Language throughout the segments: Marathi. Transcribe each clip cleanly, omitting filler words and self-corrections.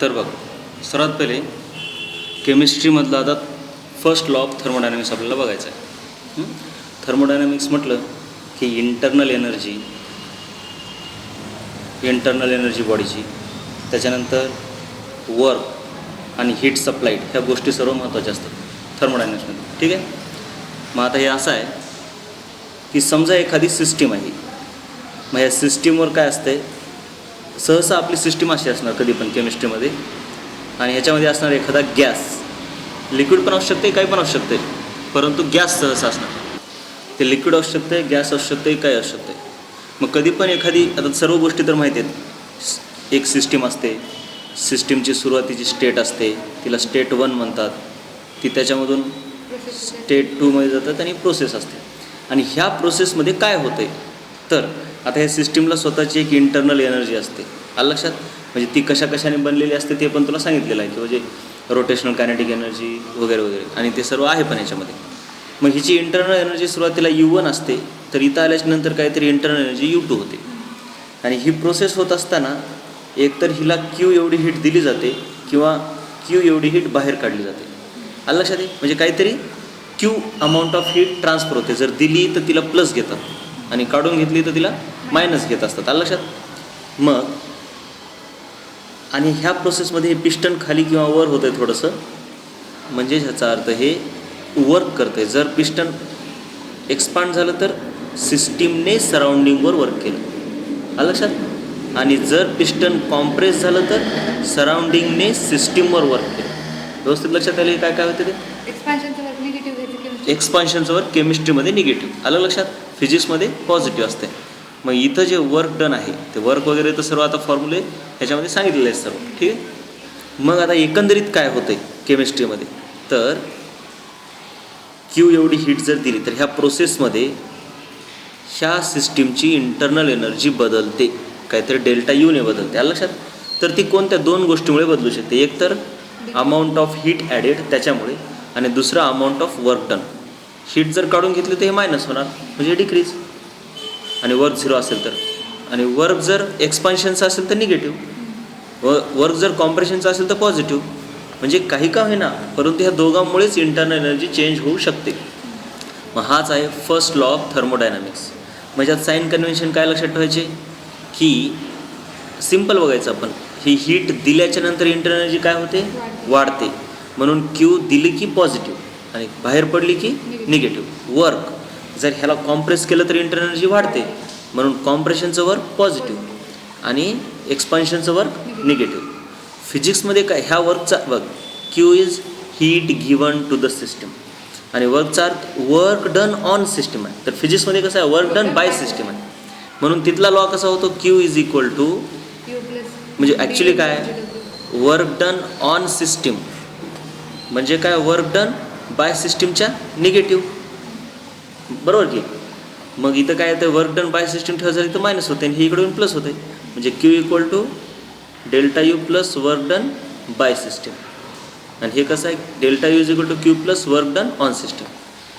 तर बघ, सर्वात पहिले केमिस्ट्रीमधला आता फर्स्ट लॉ ऑफ थर्मोडायनॅमिक्स आपल्याला बघायचा आहे. थर्मोडायनॅमिक्स म्हटलं की इंटरनल एनर्जी बॉडीची, त्याच्यानंतर वर्क आणि हीट सप्लाईड ह्या गोष्टी सर्व महत्त्वाच्या असतात थर्मोडायनॅमिक्समध्ये. ठीक आहे. मग आता हे असं आहे की समजा एखादी सिस्टीम आहे, मग या सिस्टीमवर काय असते, सहसा आपली सिस्टीम अशी असणार कधी पण केमिस्ट्रीमध्ये, आणि ह्याच्यामध्ये असणार एखादा गॅस, लिक्विड पण असू शकते, काही पण असू शकते, परंतु गॅस सहसा असणार. ते लिक्विड असू शकते, गॅस असू शकते, काही असू शकते. मग कधी पण एखादी, आता सर्व गोष्टी तर माहिती आहेत, एक सिस्टीम असते, सिस्टीमची सुरुवातीची स्टेट असते, तिला स्टेट 1 म्हणतात, ती त्याच्यामधून स्टेट 2मध्ये जातात आणि प्रोसेस असते. आणि ह्या प्रोसेसमध्ये काय होतं आहे, तर आता ह्या सिस्टीमला स्वतःची एक इंटरनल एनर्जी असते. आलं लक्षात? म्हणजे ती कशाने बनलेली असते ते पण तुला सांगितलेलं आहे, की म्हणजे रोटेशनल कायनेटिक एनर्जी वगैरे वगैरे, आणि ते सर्व आहे पण ह्याच्यामध्ये. मग हिची इंटरनल एनर्जी सुरुवातीला U1 असते, तर इथं आल्याच्यानंतर काहीतरी इंटरनल एनर्जी U2 होते. आणि ही प्रोसेस होत असताना एकतर हिला Q एवढी हीट दिली जाते किंवा Q एवढी हीट बाहेर काढली जाते. आलं लक्षात? म्हणजे काहीतरी Q amount of heat transfer होते. जर दिली तर तिला प्लस घेतात आणि काढून घेतली तर तिला मायनस घेत असतात. आलं लक्षात? मग आणि ह्या प्रोसेसमध्ये हे पिस्टन खाली किंवा वर होतं आहे थोडंसं, म्हणजे ह्याचा अर्थ हे वर्क करतं आहे. जर पिस्टन एक्सपांड झालं तर सिस्टीमने सराउंडिंगवर वर्क केलं. आलं लक्षात? आणि जर पिस्टन कॉम्प्रेस झालं तर सराउंडिंगने सिस्टीमवर वर्क केलं. व्यवस्थित लक्षात आलं काय काय होतं ते? एक्सपान्शनचं वर्क केमिस्ट्रीमध्ये निगेटिव्ह. आलं लक्षात? फिजिक्समध्ये पॉझिटिव्ह असते. मग इथं जे वर्क डन आहे ते वर्क वगैरे तर सर्व आता फॉर्म्युले ह्याच्यामध्ये सांगितलेले आहेत सर्व. ठीक आहे. मग आता एकंदरीत काय होतं आहे केमिस्ट्रीमध्ये, तर Q एवढी हीट जर दिली तर ह्या प्रोसेसमध्ये ह्या सिस्टीमची इंटरनल एनर्जी बदलते, काहीतरी डेल्टा Uने बदलते. आलं लक्षात? तर ती कोणत्या दोन गोष्टीमुळे बदलू शकते, एक तर अमाऊंट ऑफ हीट ॲडेड त्याच्यामुळे, आणि दुसरं amount of work done. Heat जर काढून घेतली तर हे मायनस होणार, म्हणजे डिक्रीज, आणि वर्क 0 असेल तर, आणि वर्क जर एक्सपान्शनचं असेल तर निगेटिव्ह, वर्क जर कॉम्प्रेशनचं असेल तर पॉझिटिव्ह. म्हणजे काही का होईना, परंतु ह्या दोघांमुळेच इंटरनल एनर्जी चेंज होऊ शकते. मग हाच आहे फर्स्ट लॉ ऑफ थर्मोडायनॅमिक्स. म्हणजे यात साईन कन्व्हेन्शन काय लक्षात ठेवायचे, की सिम्पल बघायचं आपण, ही हीट दिल्याच्या नंतर इंटरनल एनर्जी काय होते, वाढते. म्हणून Q दिली की पॉझिटिव्ह आणि बाहेर पडली की निगेटिव्ह. वर्क जर ह्याला कॉम्प्रेस केलं तर इंटरनल एनर्जी वाढते, म्हणून कॉम्प्रेशनचं वर्क पॉझिटिव्ह आणि एक्सपान्शनचं वर्क निगेटिव्ह. फिजिक्समध्ये काय, ह्या वर्कचा बघ, Q is heat given to the system, आणि वर्कचा अर्थ वर्क डन ऑन सिस्टम आहे. तर फिजिक्समध्ये कसं आहे, वर्क डन बाय सिस्टम आहे. म्हणून तिथला लॉ कसा होतो, Q इज इक्वल टू, म्हणजे ॲक्च्युली काय, वर्क डन ऑन सिस्टीम म्हणजे काय, वर्क डन बाय सिस्टीमच्या निगेटिव्ह. बरोबर की? मग इथं काय येतं, वर्क डन बाय सिस्टीम ठेवा इथं मायनस होते आणि हे इकडून प्लस होते. म्हणजे Q equal to delta U plus work done by system. आणि हे कसं आहे, delta U is equal to Q plus work done on system.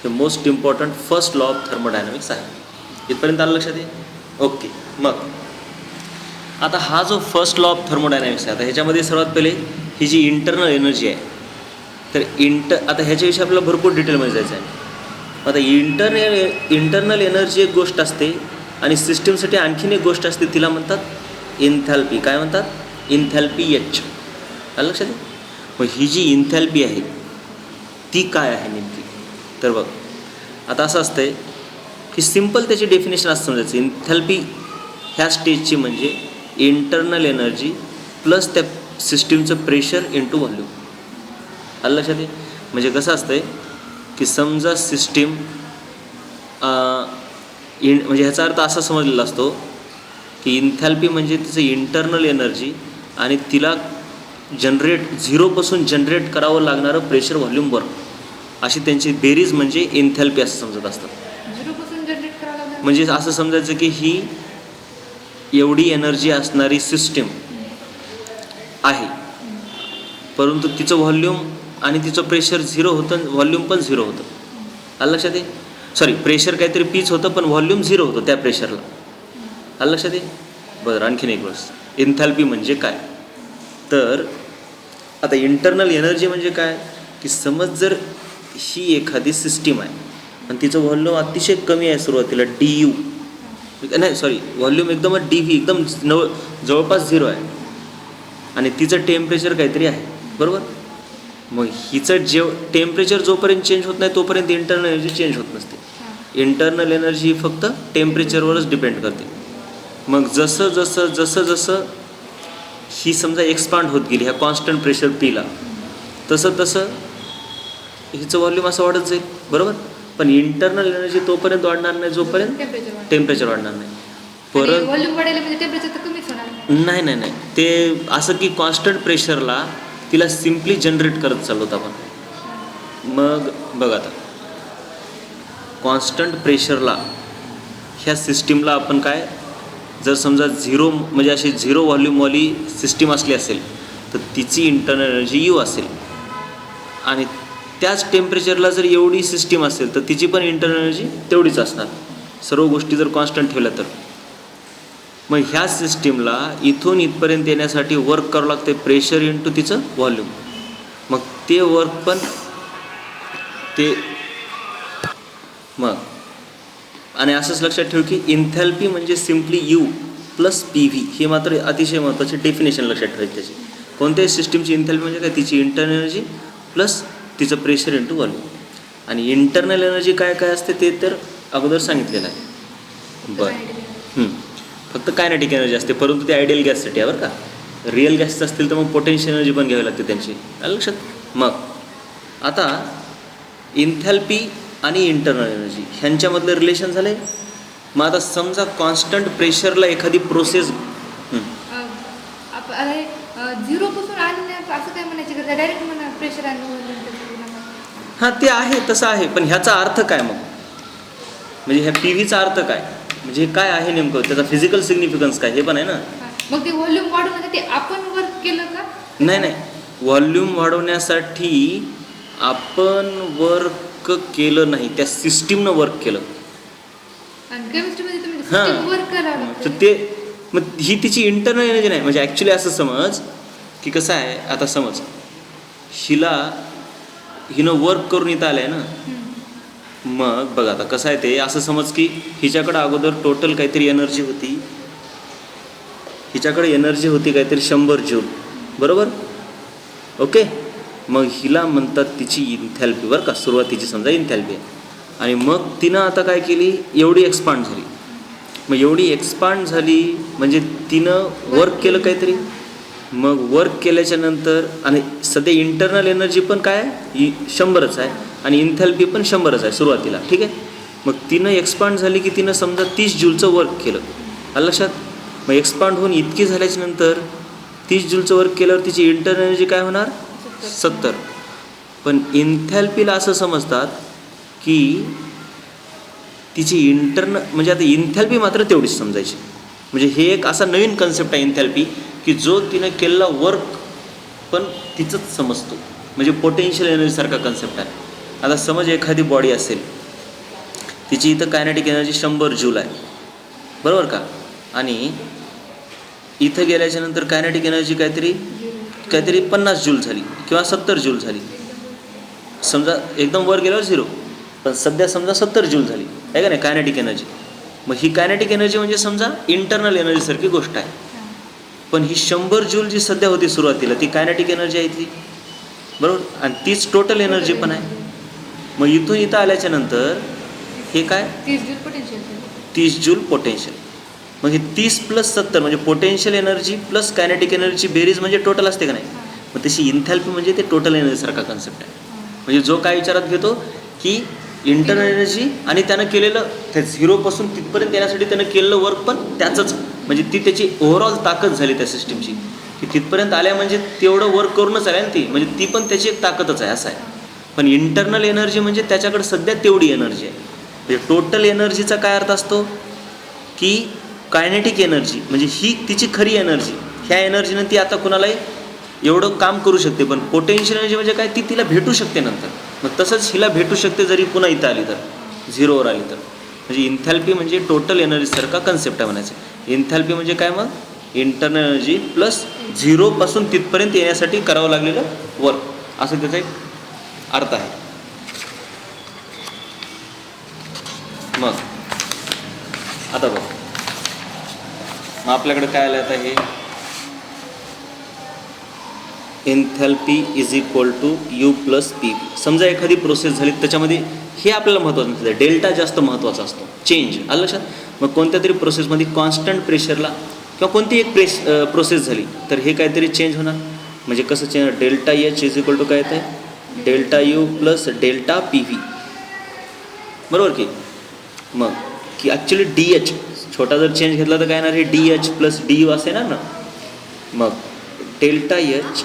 हे most important first law of thermodynamics आहे. इथपर्यंत आलं लक्षात आहे? ओके. मग आता हा जो फर्स्ट लॉ ऑफ थर्मोडायनॅमिक्स आहे, आता ह्याच्यामध्ये सर्वात पहिले ही जी इंटरनल एनर्जी आहे, तर आता ह्याच्याविषयी आपल्याला भरपूर डिटेलमध्ये जायचं आहे. आता इंटरनल एनर्जी एक गोष्ट असते, आणि सिस्टीमसाठी आणखीन एक गोष्ट असते, तिला म्हणतात इन्थॅल्पी. काय म्हणतात? इन्थॅल्पी H. आलं लक्षात? मग ही जी इन्थॅल्पी आहे ती काय आहे नेमकी, तर बघ आता असं असतंय की सिम्पल त्याची डेफिनेशन असं समजायचं, इन्थॅल्पी ह्या स्टेजची म्हणजे इंटरनल एनर्जी प्लस त्या सिस्टीमचं प्रेशर इंटू व्हॉल्यूम. आलं लक्षात? म्हणजे कसं असतंय की समजा सिस्टीम म्हणजे ह्याचा अर्थ असा समजलेला असतो की इन्थॅल्पी म्हणजे तिचं इंटरनल एनर्जी आणि तिला झिरोपासून जनरेट करावं लागणारं प्रेशर व्हॉल्यूम वर्क, अशी त्यांची बेरीज म्हणजे इन्थॅल्पी असं समजत असतात. म्हणजे असं समजायचं की ही एवढी एनर्जी असणारी सिस्टीम आहे, परंतु तिचं व्हॉल्यूम आणि तिचं प्रेशर 0 होतं, व्हॉल्यूम पण 0 होतं. आलं लक्षात आहे? सॉरी, प्रेशर काहीतरी पीच होतं पण व्हॉल्यूम 0 होतं त्या प्रेशरला. आलं लक्षात आहे? बरं, आणखीन एक गोष्ट, एन्थॅल्पी म्हणजे काय, तर आता इंटरनल एनर्जी म्हणजे काय की समज जर ही एखादी सिस्टीम आहे आणि तिचं व्हॉल्यूम अतिशय कमी आहे सुरुवातीला DU, नाही सॉरी व्हॉल्यूम एकदमच DV एकदम जवळपास 0 आहे आणि तिचं टेम्परेचर काहीतरी आहे, बरोबर. मग हिचं टेम्परेचर जोपर्यंत चेंज होत नाही तोपर्यंत इंटरनल एनर्जी चेंज होत नसते. इंटरनल एनर्जी फक्त टेम्परेचरवरच डिपेंड करते. मग जसं जसं जसं जसं ही समजा एक्सपांड होत गेली ह्या कॉन्स्टंट प्रेशर Pला, तसं तसं हिचं व्हॉल्यूम असं वाढत जाईल, बरोबर. पण इंटरनल एनर्जी तोपर्यंत वाढणार नाही जोपर्यंत टेम्परेचर वाढणार नाही. परत व्हॉल्यूम वाढायला म्हणजे टेम्परेचर तर कमीच होणार. नाही नाही नाही, ते असं की कॉन्स्टंट प्रेशरला तिला सिम्पली जनरेट करत चालवत आपण. मग बघ आता कॉन्स्टंट प्रेशरला ह्या सिस्टीमला आपण काय, जर समजा 0 म्हणजे अशी 0 व्हॉल्यूमवाली सिस्टीम असली असेल तर तिची इंटरनल एनर्जी U असेल आणि त्याच टेम्परेचरला जर एवढी सिस्टीम असेल तर तिची पण इंटरनल एनर्जी तेवढीच असणार, सर्व गोष्टी जर कॉन्स्टंट ठेवल्या तर. मग ह्या सिस्टीमला इथून इथपर्यंत येण्यासाठी वर्क करावं लागते प्रेशर इंटू तिचं व्हॉल्यूम. मग ते वर्क पण ते मग आणि असंच लक्षात ठेव की इंथॅल्पी म्हणजे सिम्पली U प्लस PV. हे मात्र अतिशय महत्त्वाचे डेफिनेशन लक्षात ठेवायची त्याची. कोणत्याही सिस्टीमची इंथॅल्पी म्हणजे काय, तिची इंटरनल एनर्जी प्लस तिचं प्रेशर इंटू व्हॉल्यूम. आणि इंटरनल एनर्जी काय काय असते ते तर अगोदर सांगितलेलं आहे. बरं, फक्त कायनेटिक एनर्जी असते, परंतु ते आयडियल गॅससाठी आहे बरं का. रिअल गॅसचं असतील तर मग पोटेन्शियल एनर्जी पण घ्यावी लागते त्यांची, लक्षात. मग आता इंथॅल्पी आणि इंटरनल एनर्जी ह्यांच्यामधलं रिलेशन झालं आहे. मग आता समजा कॉन्स्टंट प्रेशरला एखादी प्रोसेस अरे 0 पासून आणण्या असं काय म्हणायचं का, डायरेक्ट म्हणा प्रेशर आणि हां ते आहे तसं आहे, पण ह्याचा अर्थ काय मग, म्हणजे ह्या PVचा अर्थ काय, म्हणजे काय आहे नेमकं, त्याचा फिजिकल सिग्निफिकन्स काय हे पण आहे ना. मग ते व्हॉल्यूम वाढवण्यासाठी आपण वर्क केलं का. नाही नाही, व्हॉल्यूम वाढवण्यासाठी आपण वर्क केलं नाही, त्या सिस्टीमनं वर्क केलं. आणि केमिस्ट्रीमध्ये तुम्ही सिस्टीम वर्क करावं तर ते मग ही तिची इंटरनल एनर्जी नाही. म्हणजे ॲक्च्युली असं समज की कसं आहे, आता समज हिनं वर्क करून इथं आलं आहे ना. मग बघा आता कसं आहे ते, असं समज की हिच्याकडं अगोदर टोटल काहीतरी एनर्जी होती, हिच्याकडे एनर्जी होती काहीतरी 100 जूल, बरोबर. ओके, मग हिला म्हणतात तिची इंथॅल्पी, बरं का, सुरुवातीची समजा इंथॅल्पी आहे. आणि मग तिनं आता काय केली, एवढी एक्सपांड झाली. मग एवढी एक्सपांड झाली म्हणजे तिनं वर्क केलं काहीतरी. मग वर्क केल्याच्या नंतर आणि सध्या इंटरनल एनर्जी पण काय आहे 100च आहे आणि इंथॅल्पी पण 100च आहे सुरुवातीला, ठीक आहे. मग तिनं एक्सपांड झाली की तिनं समजा 30 जूलचं वर्क केलं, आलं लक्षात. मग एक्सपांड होऊन इतकी झाल्याच्या नंतर 30 जूलचं वर्क केल्यावर तिची इंटरनल एनर्जी काय होणार 70. पण इंथॅल्पीला असं समजतात की तिची म्हणजे आता इंथॅल्पी मात्र तेवढीच समजायची. म्हणजे हे एक असा नवीन कन्सेप्ट आहे इंथॅल्पी की जो तिनं केलेला वर्क पण तिचंच समजतो. म्हणजे पोटेन्शियल एनर्जीसारखा कन्सेप्ट आहे. आता समज एखादी बॉडी असेल, तिची इथं कायनेटिक एनर्जी 100 जूल आहे, बरोबर का. आणि इथं गेल्याच्या नंतर कायनेटिक एनर्जी काहीतरी 50 जूल झाली किंवा 70 जूल झाली. समजा एकदम वर गेल्यावर 0, पण सध्या समजा 70 जूल झाली आहे का नाही कायनेटिक एनर्जी. मग ही कायनेटिक एनर्जी म्हणजे समजा इंटरनल एनर्जीसारखी गोष्ट आहे. पण ही 100 जूल जी सध्या होती सुरुवातीला ती कायनेटिक एनर्जी आहे ती, बरोबर. आणि तीच टोटल एनर्जी पण आहे. मग इथून इथं आल्याच्या नंतर हे काय 30 जूल पोटेन्शियल. मग हे 30 + 70 म्हणजे पोटेन्शियल एनर्जी प्लस कायनेटिक एनर्जीची बेरीज म्हणजे टोटल असते का नाही. मग तशी इंथॅल्पी म्हणजे ते टोटल एनर्जीसारखा कन्सेप्ट आहे. म्हणजे जो काय विचारात घेतो की इंटरनल एनर्जी आणि त्यानं केलेलं त्या 0पासून तिथपर्यंत येण्यासाठी त्यानं केलेलं वर्क पण त्याचंच, म्हणजे ती त्याची ओव्हरऑल ताकद झाली त्या सिस्टीमची की तिथपर्यंत आल्या म्हणजे तेवढं वर्क करूनच आल्या ना ती, म्हणजे ती पण त्याची एक ताकदच आहे असं आहे. पण इंटरनल एनर्जी म्हणजे त्याच्याकडे सध्या तेवढी एनर्जी आहे. म्हणजे टोटल एनर्जीचा काय अर्थ असतो की कायनेटिक एनर्जी म्हणजे ही तिची खरी एनर्जी, ह्या एनर्जीनं ती आता कुणालाही एवढं काम करू शकते. पण पोटेन्शियल एनर्जी म्हणजे काय, ती तिला भेटू शकते नंतर. मग तसंच हिला भेटू शकते जरी पुन्हा इथं आली तर, 0वर आली तर. म्हणजे इंथॅल्पी म्हणजे टोटल एनर्जीसारखा कन्सेप्ट आहे म्हणायचं. इंथॅल्पी म्हणजे काय, मग इंटरनल एनर्जी प्लस झिरोपासून तिथपर्यंत येण्यासाठी करावं लागलेलं वर्क, असं त्याचा एक अर्थ आहे. मग आता बघ, मग आपल्याकडे काय आलं आता हे enthalpy is equal to U plus P. समजा एखादी प्रोसेस झाली त्याच्यामध्ये हे आपल्याला महत्त्वाचं नसतं, डेल्टा जास्त महत्त्वाचा असतो, चेंज. आलं लक्षात? मग कोणत्या तरी प्रोसेसमध्ये कॉन्स्टंट प्रेशरला किंवा कोणती एक प्रोसेस झाली तर हे काहीतरी चेंज होणार. म्हणजे कसं change? Delta H is equal to काय येतं आहे? Delta U plus delta P V. बरोबर की? मग की ॲक्च्युली डी एच छोटा जर चेंज घेतला तर काय येणार? हे D H plus D U असे येणार ना. मग delta H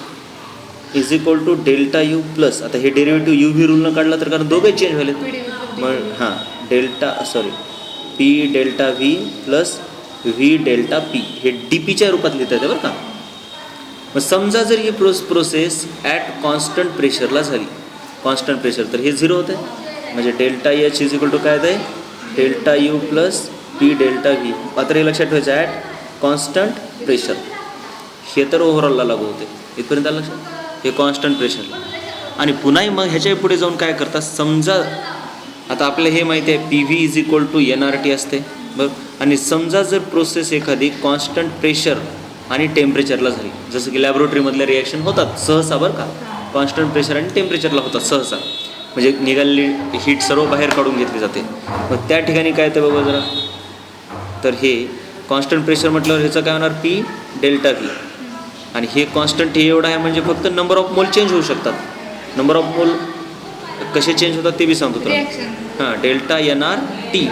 is equal to delta U plus, आता हे डेरिव्हेटिव्ह यू व्ही रूलनं काढला तर कारण दोघे चेंज व्हायले. मग हां P delta V plus V delta P, हे डी पीच्या रूपात लिहिता येते बरं का. मग समजा जर ही प्रोसेस ॲट कॉन्स्टंट प्रेशरला झाली, कॉन्स्टंट प्रेशर, तर हे झिरो होतं आहे. म्हणजे delta H is equal to काय येतं आहे? Delta U plus P delta V. मात्र हे लक्षात ठेवायचं, ॲट कॉन्स्टंट प्रेशर. हे तर ओव्हरऑलला लागू होते. इथपर्यंत आलं लक्षात? हे कॉन्स्टंट प्रेशरला. आणि पुन्हा मग ह्याच्या पुढे जाऊन काय करतात, समजा आता आपल्याला हे माहिती आहे P V is equal to N R T असते बरं. आणि समजा जर प्रोसेस एखादी कॉन्स्टंट प्रेशर आणि टेम्परेचरला झाली, जसं की लॅबोरेटरीमधले रिॲक्शन होतात सहसा बरं का, कॉन्स्टंट प्रेशर आणि टेम्परेचरला होतात सहसा. म्हणजे निघालेली हीट सर्व बाहेर काढून घेतली जाते. मग त्या ठिकाणी काय येतं बघा जरा, तर हे कॉन्स्टंट प्रेशर म्हटल्यावर ह्याचं काय होणार? P delta V. आणि हे कॉन्स्टंट हे एवढं आहे म्हणजे फक्त नंबर ऑफ मोल चेंज होऊ शकतात. नंबर ऑफ मोल कसे चेंज होतात ते बी सांगतो तुला. हां, डेल्टा एन आर टी.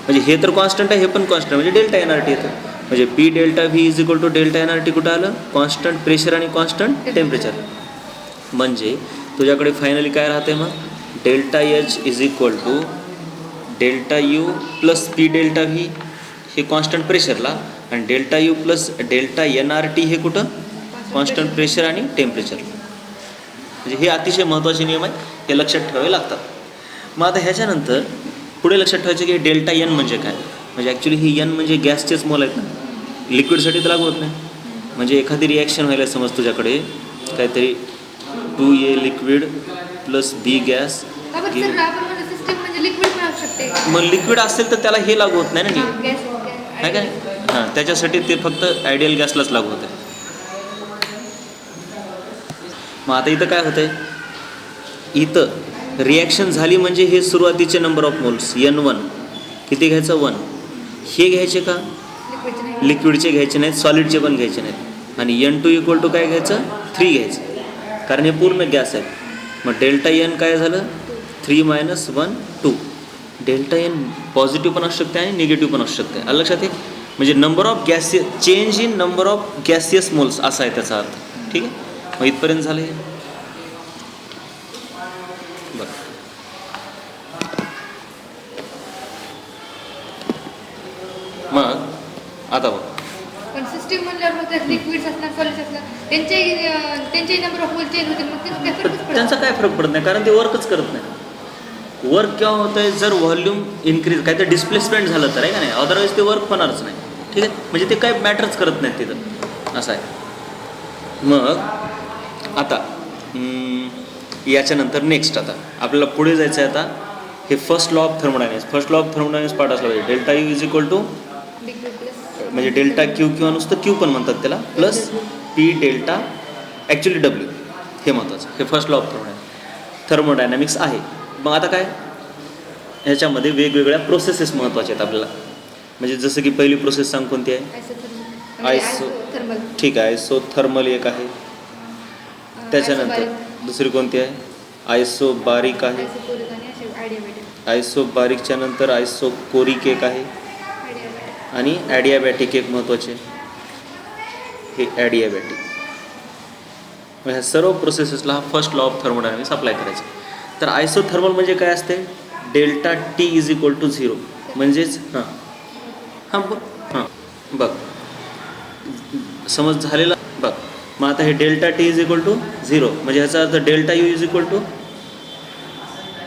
म्हणजे हे तर कॉन्स्टंट आहे, हे पण कॉन्स्टंट, म्हणजे डेल्टा एन आर टी येतं. म्हणजे P delta V is equal to delta N R T कुठं आलं? कॉन्स्टंट प्रेशर आणि कॉन्स्टंट टेम्परेचर. म्हणजे तुझ्याकडे फायनली काय राहते मग? Delta H is equal to delta U plus P delta V, हे कॉन्स्टंट प्रेशरला, आणि delta U plus delta N R T हे कुठं? कॉन्स्टंट प्रेशर आणि टेम्परेचरला. म्हणजे हे अतिशय महत्त्वाचे नियम आहेत, हे लक्षात ठेवावे लागतात. मग आता ह्याच्यानंतर पुढे लक्षात ठेवायचं की डेल्टा एन म्हणजे काय? म्हणजे ॲक्च्युली ही एन म्हणजे गॅसचेच मोल आहेत ना, लिक्विडसाठी तर लागू होत नाही. म्हणजे एखादी रिॲक्शन व्हायला समज तुझ्याकडे काहीतरी 2A liquid plus B gas, मग लिक्विड असेल तर त्याला हे लागू होत नाही ना नियम, आहे काय? हां, त्याच्यासाठी ते फक्त आयडियल गॅसलाच लागू होतं. मग आता इथं काय होतं आहे? इथं रिॲक्शन झाली म्हणजे हे सुरुवातीचे नंबर ऑफ मोल्स N1 किती घ्यायचं? 1. हे घ्यायचे का? लिक्विडचे घ्यायचे नाहीत, सॉलिडचे पण घ्यायचे नाहीत. आणि N2 इक्वल टू काय घ्यायचं? 3 घ्यायचं, कारण हे पूर्ण गॅस आहे. मग डेल्टा एन काय झालं? 3 - 1 2. डेल्टा एन पॉझिटिव्ह पण असू शकते आणि निगेटिव्ह पण असू शकते. आलं लक्षात? आहे म्हणजे number of gaseous, change in number of gaseous moles असा आहे त्याचा अर्थ. ठीक आहे, मग इथपर्यंत झालं हे. बरं, मग आता बघ, पण सिस्टीम म्हणल्यावर मग त्यात लिक्विड्स असणार, सॉलिड्स असणार, त्यांचे नंबर ऑफ मोल चेंज होते, मग ते फरकच पडत. त्यांचा काय फरक पडत नाही, कारण ते वर्कच करत नाही. वर्क केव्हा होतं आहे? जर व्हॉल्यूम इन्क्रीज, काय तर डिस्प्लेसमेंट झालं तर, आहे का नाही? अदरवाईज ते वर्क होणारच नाही. ठीक आहे, म्हणजे ते काय मॅटरच करत नाहीत तिथं, असं आहे. मग आता याच्यानंतर नेक्स्ट आता आपल्याला पुढे जायचं आहे. आता हे first law of thermodynamics, first law of thermodynamics पाठ असला पाहिजे. Delta U is equal to, म्हणजे डेल्टा क्यू किंवा नुसतं क्यू पण म्हणतात त्याला, plus P delta actually W, हे महत्त्वाचं. हे फर्स्ट लॉ ऑफ थर्मोडायनॅमिक्स आहे. मग आता काय, ह्याच्यामध्ये वेगवेगळ्या प्रोसेसेस महत्त्वाच्या आहेत आपल्याला. म्हणजे जसं की पहिली प्रोसेस सांग कोणती आहे? थर्मल. ठीक आहे, आयसोथर्मल एक आहे. त्याच्यानंतर दुसरी कोणती आहे? आयसोबारिक आहे. आयसोबारिकच्या नंतर आयसोकोरिक एक आहे आणि ॲडियाबॅटिक एक महत्त्वाचे, हे ॲडियाबॅटिक. मग ह्या सर्व प्रोसेसेसला हा first law of thermodynamics apply करायचा. तर आयसोथर्मल म्हणजे काय असते? Delta T is equal to 0. म्हणजेच बघ समज झालेला बघ. मग आता हे delta T is equal to 0 म्हणजे ह्याचा अर्थ delta U is equal to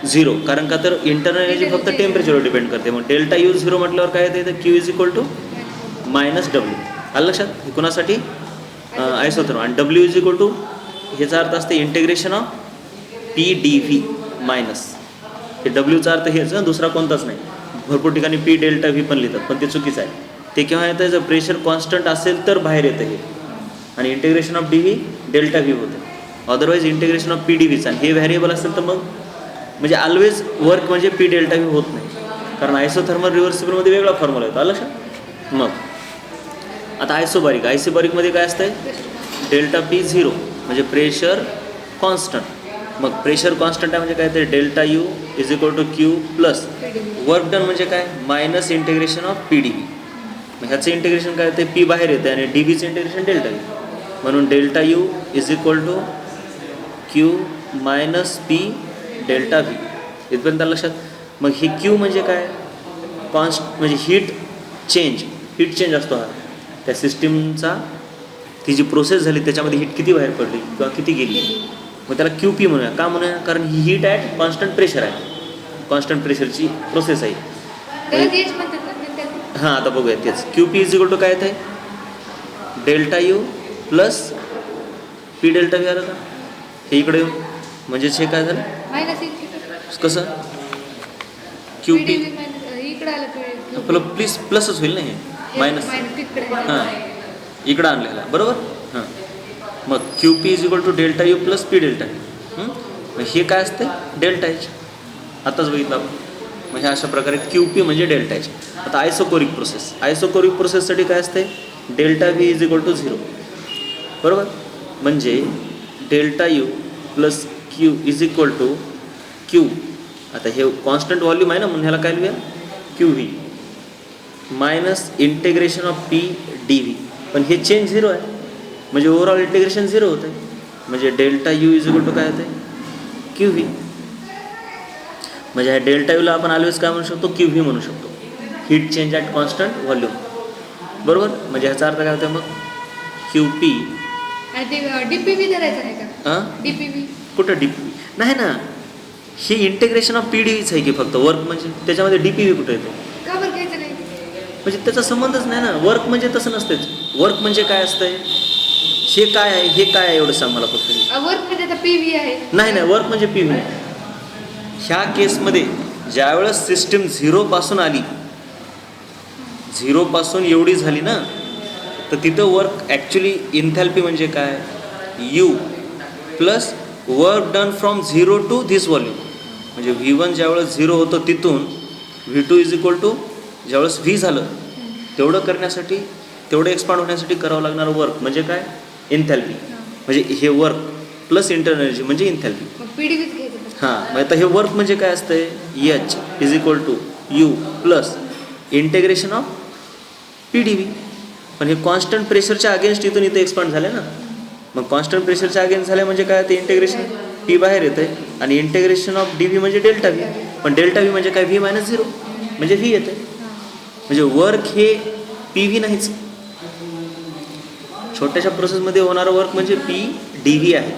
0, कारण का तर इंटरनल एनर्जी फक्त टेम्परेचरवर डिपेंड करते. मग डेल्टा यू 0 म्हटल्यावर काय येते? तर Q is equal to -W. आलं लक्षात? हे कुणासाठी? आयसोथर्मल. आणि डब्ल्यू इज इक्वल टू ह्याचा अर्थ असते integration of P D V minus. हे डब्ल्यूचा अर्थ हेच दुसरा कोणताच नाही. भरपूर ठिकाणी पी डेल्टा व्ही पण लिहितात पण ते चुकीचं आहे. ते केव्हा येतं जर प्रेशर कॉन्स्टंट असेल तर बाहेर येतं हे. आणि integration of D V delta V होतं. Otherwise integration of P D व्हीचा हे व्हॅरिएबल असेल तर मग म्हणजे ऑलवेज वर्क म्हणजे पी डेल्टा व्ही होत नाही. कारण आयसोथर्मल रिव्हर्सिबलमध्ये वेगळा फॉर्म्युला येतो. आलं लक्षात. मग आता आयसोबारिकमध्ये काय असतंय डेल्टा पी झिरो म्हणजे प्रेशर कॉन्स्टंट. मग प्रेशर कॉन्स्टंट आहे म्हणजे काय ते delta U is equal to Q plus work done म्हणजे काय minus integration of P D V. मग ह्याचं इंटिग्रेशन काय ते पी बाहेर येतं आणि डी व्हीचं इंटिग्रेशन डेल्टा व्ही. म्हणून delta U is equal to Q minus P delta V. इथपर्यंत लक्षात. मग हे क्यू म्हणजे काय म्हणजे हीट चेंज असतो हा. त्या सिस्टीमचा ती जी प्रोसेस झाली त्याच्यामध्ये हीट किती बाहेर पडली किंवा किती गेली. मग त्याला क्यू पी म्हणूया. का म्हणूया कारण ही हीट ॲट कॉन्स्टंट प्रेशर आहे. कॉन्स्टंट प्रेशरची प्रोसेस आहे. हां आता बघूया तेच. Q P is equal to काय आहे delta U plus P delta V आलं का हे इकडे येऊन म्हणजेच हे काय झालं कसं क्यू पी आपलं प्लसच होईल ना हे मायनस. हां इकडं आणलेला बरोबर. हां मग Q P is equal to delta U plus P delta V. मग हे काय असते डेल्टा एच. आताच बघितलं आपण. मग हे अशा प्रकारे क्यू पी म्हणजे डेल्टा एच. आता आयसोकोरिक प्रोसेससाठी काय असते delta V is equal to zero बरोबर. म्हणजे delta U plus Q is equal to Q. आता हे कॉन्स्टंट व्हॉल्यूम आहे ना म्हणून ह्याला काय लिहूया Q V minus integration of P D V. पण हे चेंज झिरो आहे म्हणजे ओव्हरऑल इंटिग्रेशन झिरो होतं आहे. म्हणजे delta U is equal to काय होतं क्यू व्ही. म्हणजे ह्या डेल्टा यूला आपण ऑलवेज काय म्हणू शकतो क्यू व्ही म्हणू शकतो. Heat change at constant volume बरोबर. म्हणजे ह्याचा अर्थ काय होतं मग क्यू पी डीपीव्ही धरायचं आहे का. हां डीपीव्ही कुठं डीपीव्ही नाही ना. हे integration of P D which आहे की फक्त वर्क म्हणजे त्याच्यामध्ये डीपीव्ही कुठं येतो. का बरं घ्यायचं नाही म्हणजे त्याचा संबंधच नाही ना. वर्क म्हणजे तसं नसतेच. वर्क म्हणजे काय असतंय हे काय आहे हे काय आहे एवढं सांग मला फक्त. वर्क म्हणजे आता पीव्ही आहे. नाही वर्क म्हणजे पी व्ही. ह्या केसमध्ये ज्यावेळेस सिस्टीम झिरोपासून आली झिरोपासून एवढी झाली ना तर तिथं वर्क ॲक्च्युली इन्थॅल्पी म्हणजे काय U plus work done from zero to this volume. म्हणजे व्ही वन ज्यावेळेस झिरो होतं तिथून V two is equal to ज्यावेळेस व्ही झालं तेवढं करण्यासाठी तेवढं एक्सपांड होण्यासाठी करावं लागणारं वर्क म्हणजे काय इन्थॅल्पी. म्हणजे हे वर्क प्लस इंटरनल एनर्जी म्हणजे इन्थॅल्पी. हां मग आता हे वर्क म्हणजे काय असतंय H is equal to U plus integration of P D V. पण हे कॉन्स्टंट प्रेशरच्या अगेन्स्ट इथून इथे एक्सपांड झाले ना. मग कॉन्स्टंट प्रेशरच्या अगेन्स्ट झाले म्हणजे काय ते इंटिग्रेशन पी बाहेर येतं आहे आणि इंटिग्रेशन ऑफ डी व्ही म्हणजे डेल्टा व्ही. पण डेल्टा व्ही म्हणजे काय व्ही मायनस झिरो म्हणजे व्ही येतं आहे. म्हणजे वर्क हे पी व्ही नाहीच. छोट्याशा प्रोसेसमध्ये होणारं वर्क म्हणजे पी डी व्ही आहे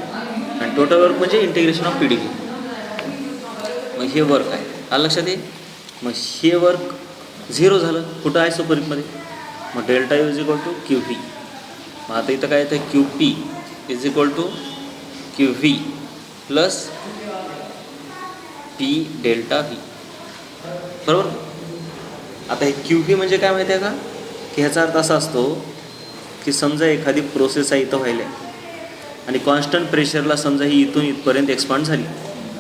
आणि टोटल वर्क म्हणजे integration of P D V. मग हे वर्क आहे आलं लक्षात ये. मग हे वर्क झिरो झालं कुठं आयसोकोरिकमध्ये. मग delta U is equal to Q V. मग आता इथं काय येतं Q P is equal to Q V plus P delta V बरोबर. आता हे क्यू व्ही म्हणजे काय माहिती आहे का की ह्याचा अर्थ असा असतो की समजा एखादी प्रोसेस आहे इथं व्हायला आणि कॉन्स्टंट प्रेशरला समजा ही इथून इथपर्यंत एक्सपांड झाली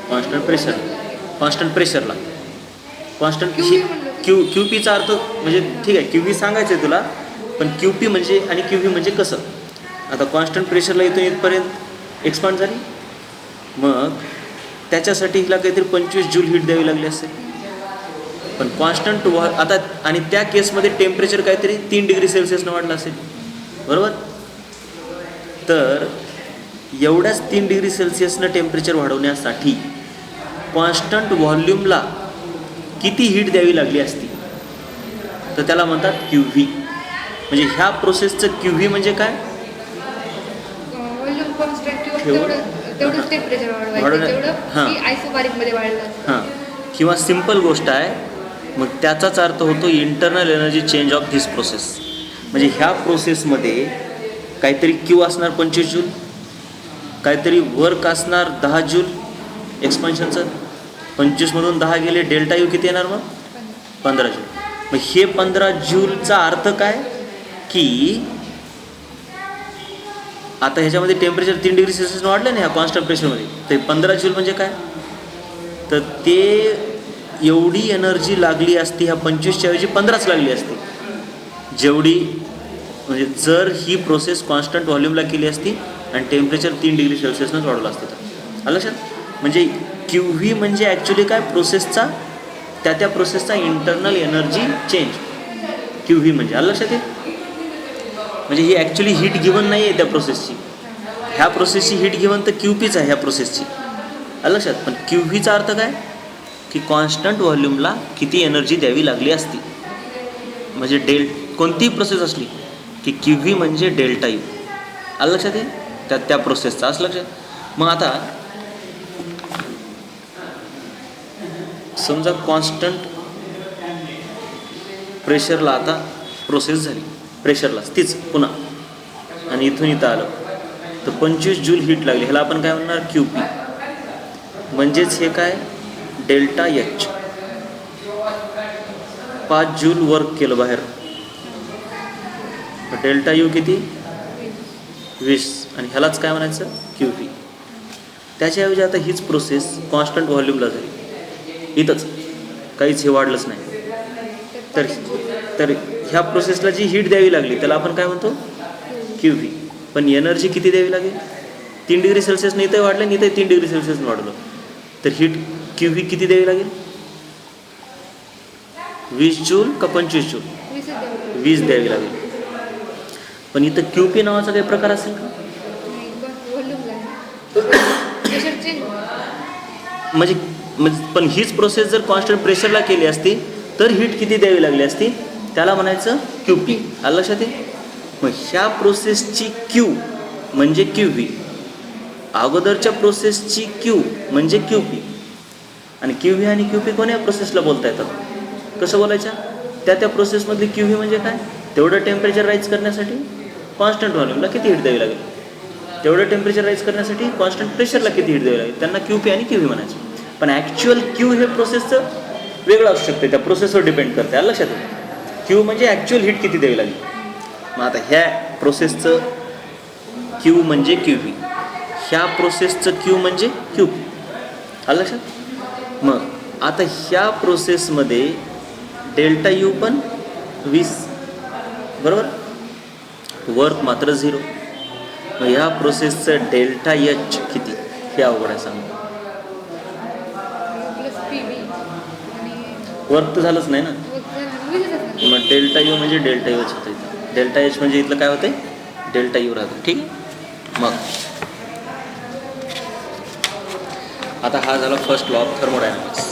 कॉन्स्टंट प्रेशरला क्यू पीचा अर्थ म्हणजे ठीक आहे क्यू व्ही सांगायचं आहे तुला पण क्यू पी म्हणजे आणि क्यू व्ही म्हणजे कसं. आता कॉन्स्टंट प्रेशरला इथून इथपर्यंत एक्सपांड झाली मग त्याच्यासाठी हिला काहीतरी 25 जूल हीट द्यावी लागली असेल. पण कॉन्स्टंट आता आणि त्या केसमध्ये टेम्परेचर काहीतरी 3 डिग्री सेल्सिअसनं वाढलं असेल बरोबर. तर एवढ्याच 3 डिग्री सेल्सिअसनं टेम्परेचर वाढवण्यासाठी कॉन्स्टंट व्हॉल्यूमला किती हीट द्यावी लागली असती तर त्याला म्हणतात क्यू व्ही. म्हणजे ह्या प्रोसेसचं क्यू व्ही म्हणजे काय व्हॉल्यूम कॉन्स्टंट तेवढंच टेम्परेचर वाढवायचं तेवढं आयसोबारिकमध्ये वाढलं. हां किंवा सिम्पल गोष्ट आहे मग त्याचाच अर्थ होतो internal energy change of this process. म्हणजे ह्या प्रोसेसमध्ये काहीतरी क्यू असणार 25 जूल, काहीतरी वर्क असणार 10 जूल एक्सपान्शनचं. 25मधून 10 गेले, डेल्टा यू किती येणार मग? 15 जूल. मग हे 15 जूलचा अर्थ काय की आता ह्याच्यामध्ये टेम्परेचर 3 डिग्री सेल्सिअस वाढलं ना ह्या कॉन्स्टंट प्रेशरमध्ये, तर 15 जूल म्हणजे काय, तर ते एवढी एनर्जी लागली असती ह्या 25च्या ऐवजी 15च लागली असती, जेवढी म्हणजे जर ही प्रोसेस कॉन्स्टंट व्हॉल्यूमला केली असती आणि टेम्परेचर 3 डिग्री सेल्सिअसनंच वाढवलं असतं. तर आलं लक्षात? म्हणजे क्यू व्ही म्हणजे ॲक्च्युली काय, प्रोसेसचा त्या प्रोसेसचा internal energy change, Q V म्हणजे. आलं लक्षात? म्हणजे ही ॲक्च्युली हीट गिवन नाही आहे त्या प्रोसेसची, ह्या प्रोसेसची हीट गिवन तर क्यू पीच आहे ह्या प्रोसेसची. आलं लक्षात? पण क्यू व्हीचा अर्थ काय की कॉन्स्टंट व्हॉल्यूमला किती एनर्जी द्यावी लागली असती. म्हणजे कोणतीही प्रोसेस असली की क्यू व्ही म्हणजे डेल्टा यू. आलं लक्षात? त्या प्रोसेसचा असं लक्षात. मग आता समजा कॉन्स्टंट प्रेशरला आता प्रोसेस झाली, प्रेशरलाच तीच पुन्हा, आणि इथून इथं आलं तर 25 जूल हीट लागली, ह्याला आपण काय म्हणणार, क्यू पी. म्हणजेच हे काय, डेल्टा एच. 5 जूल वर्क केलं बाहेर, डेल्टा यू किती, 20, आणि ह्यालाच काय म्हणायचं, क्यू पी. त्याच्याऐवजी आता हीच प्रोसेस कॉन्स्टंट व्हॉल्यूमला झाली, इथंच काहीच हे वाढलंच नाही, तर ह्या प्रोसेसला जी हीट द्यावी लागली त्याला आपण काय म्हणतो, क्यू व्ही. पण एनर्जी किती द्यावी लागेल, 3 डिग्री सेल्सिअसने इथं वाढलं आणि इथं 3 डिग्री सेल्सिअसने वाढलं, तर हीट क्यू व्ही किती द्यावी लागेल, 20 जूल का 25 जूल, 20 द्यावी लागेल. पण इथं क्यू पी नावाचा काही प्रकार असेल का, म्हणजे पण हीच प्रोसेस जर कॉन्स्टंट प्रेशरला केली असती तर हीट किती द्यावी लागली असती, त्याला म्हणायचं क्यू पी. आलं लक्षात? मग ह्या प्रोसेसची क्यू म्हणजे क्यू व्ही, अगोदरच्या प्रोसेसची क्यू म्हणजे क्यू पी, आणि क्यू व्ही आणि क्यू पी कोण्या प्रोसेसला बोलता येतात, कसं बोलायच्या, त्या प्रोसेसमधली क्यू व्ही म्हणजे काय, तेवढं टेम्परेचर राईज करण्यासाठी कॉन्स्टंट व्हॉल्यूमला किती हीट द्यावी लागेल, तेवढं टेम्परेचर राईज करण्यासाठी कॉन्स्टंट प्रेशरला किती हीट द्यावी लागेल, त्यांना क्यू पी आणि क्यू व्ही म्हणायचं. पण ॲक्च्युअल क्यू हे प्रोसेसचं वेगळं असू शकते, त्या प्रोसेसवर डिपेंड करते. आलं लक्षात? क्यू म्हणजे ॲक्च्युअल हीट किती द्यावी लागेल. मग आता ह्या प्रोसेसचं क्यू म्हणजे क्यू व्ही, ह्या प्रोसेसचं क्यू म्हणजे क्यू पी. आलं लक्षात? मग आता ह्या प्रोसेसमध्ये डेल्टा यू पण 20, बरोबर, वर्क मात्र 0. मग ह्या प्रोसेसचं डेल्टा एच किती हे अवघड आहे सांगा. वर्क तर झालंच नाही ना, मग डेल्टा यू म्हणजे डेल्टा यूच होतं इथं, डेल्टा एच म्हणजे इथलं काय होतं, डेल्टा यू राहतं. ठीक आहे. मग आता हा झाला फर्स्ट लॉ ऑफ थर्मोडायनामिक्स.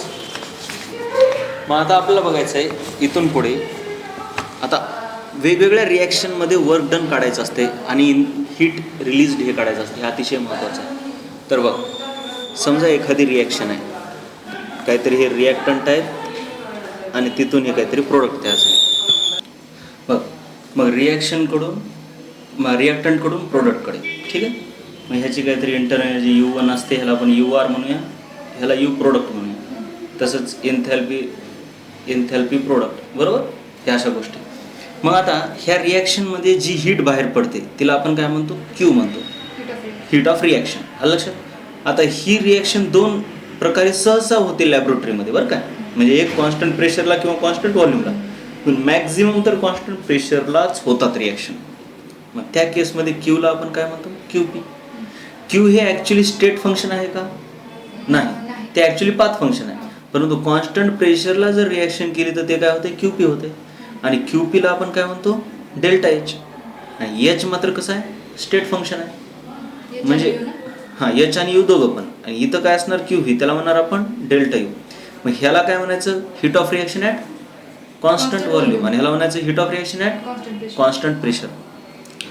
मग आता आपल्याला बघायचं आहे इथून पुढे, आता वेगवेगळ्या रिॲक्शनमध्ये वर्क डन काढायचं असते आणि हीट रिलीज्ड हे काढायचं असते, हे अतिशय महत्त्वाचं आहे. तर बघ, समजा एखादी रिॲक्शन आहे, काहीतरी हे रिॲक्टंट आहेत आणि तिथून हे काहीतरी प्रोडक्ट तयार झाले. मग रिॲक्टंटकडून प्रोडक्टकडे, ठीक आहे. मग ह्याची काहीतरी इंटरनल एनर्जी U1 असते, ह्याला आपण UR म्हणूया, ह्याला U प्रोडक्ट म्हणूया. तसंच एन्थॅल्पी प्रोडक्ट, बरोबर, ह्या अशा गोष्टी. मग आता ह्या रिॲक्शनमध्ये जी हीट बाहेर पडते तिला आपण काय म्हणतो, क्यू म्हणतो, हीट ऑफ रिॲक्शन. आलं लक्षात? आता ही रिॲक्शन 2 प्रकारे सहसा होते लॅबोरेटरीमध्ये, बरं का. म्हणजे एक कॉन्स्टंट प्रेशरला किंवा कॉन्स्टंट व्हॉल्यूमला, पण मॅक्झिमम तर कॉन्स्टंट प्रेशरलाच होतात रिॲक्शन. मग त्या केसमध्ये क्यूला आपण काय म्हणतो, क्यू पी. क्यू हे ॲक्च्युली स्टेट फंक्शन आहे का, नाही, ते ॲक्च्युली पाथ फंक्शन आहे. परंतु कॉन्स्टंट प्रेशरला जर रिॲक्शन केली तर ते काय होते, क्यू पी होते. आणि क्यू पीला आपण काय म्हणतो, डेल्टा एच. आणि एच मात्र कसं आहे, स्टेट फंक्शन आहे, म्हणजे हां एच आणि यू दोघं पण. आणि इथं काय असणार, क्यू व्ही, त्याला म्हणणार आपण डेल्टा यू. मग ह्याला काय म्हणायचं, heat of reaction at constant volume, आणि ह्याला म्हणायचं heat of reaction at constant pressure.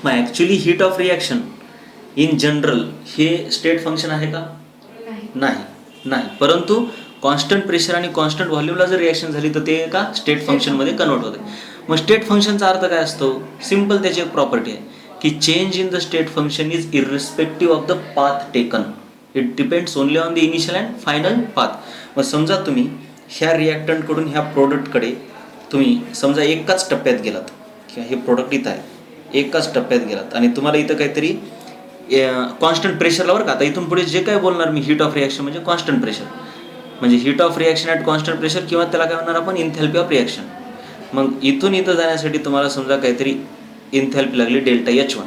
मग actually heat of reaction in general हे स्टेट फंक्शन आहे का, नाही. परंतु कॉन्स्टंट प्रेशर आणि कॉन्स्टंट व्हॉल्यूमला जर रिॲक्शन झाली तर ते एका स्टेट फंक्शनमध्ये कन्वर्ट होते. मग स्टेट फंक्शनचा अर्थ काय असतो, सिम्पल, त्याची एक प्रॉपर्टी आहे की change in the state function is irrespective of the path taken. It depends only on the initial and final path. मग समजा तुम्ही ह्या रिॲक्टंटकडून ह्या प्रोडक्टकडे तुम्ही समजा एकाच टप्प्यात गेलात किंवा हे प्रोडक्ट इथं आहे, एकाच टप्प्यात गेलात आणि तुम्हाला इथं काहीतरी कॉन्स्टंट प्रेशरला बरं का, आता इथून पुढे जे काय बोलणार मी हीट ऑफ रिॲक्शन म्हणजे कॉन्स्टंट प्रेशर, म्हणजे heat of reaction at constant pressure किंवा त्याला काय म्हणणार आपण इन्थॅल्पी ऑफ रिॲक्शन. मग इथून इथं जाण्यासाठी तुम्हाला समजा काहीतरी इन्थॅल्पी लागली डेल्टा H1.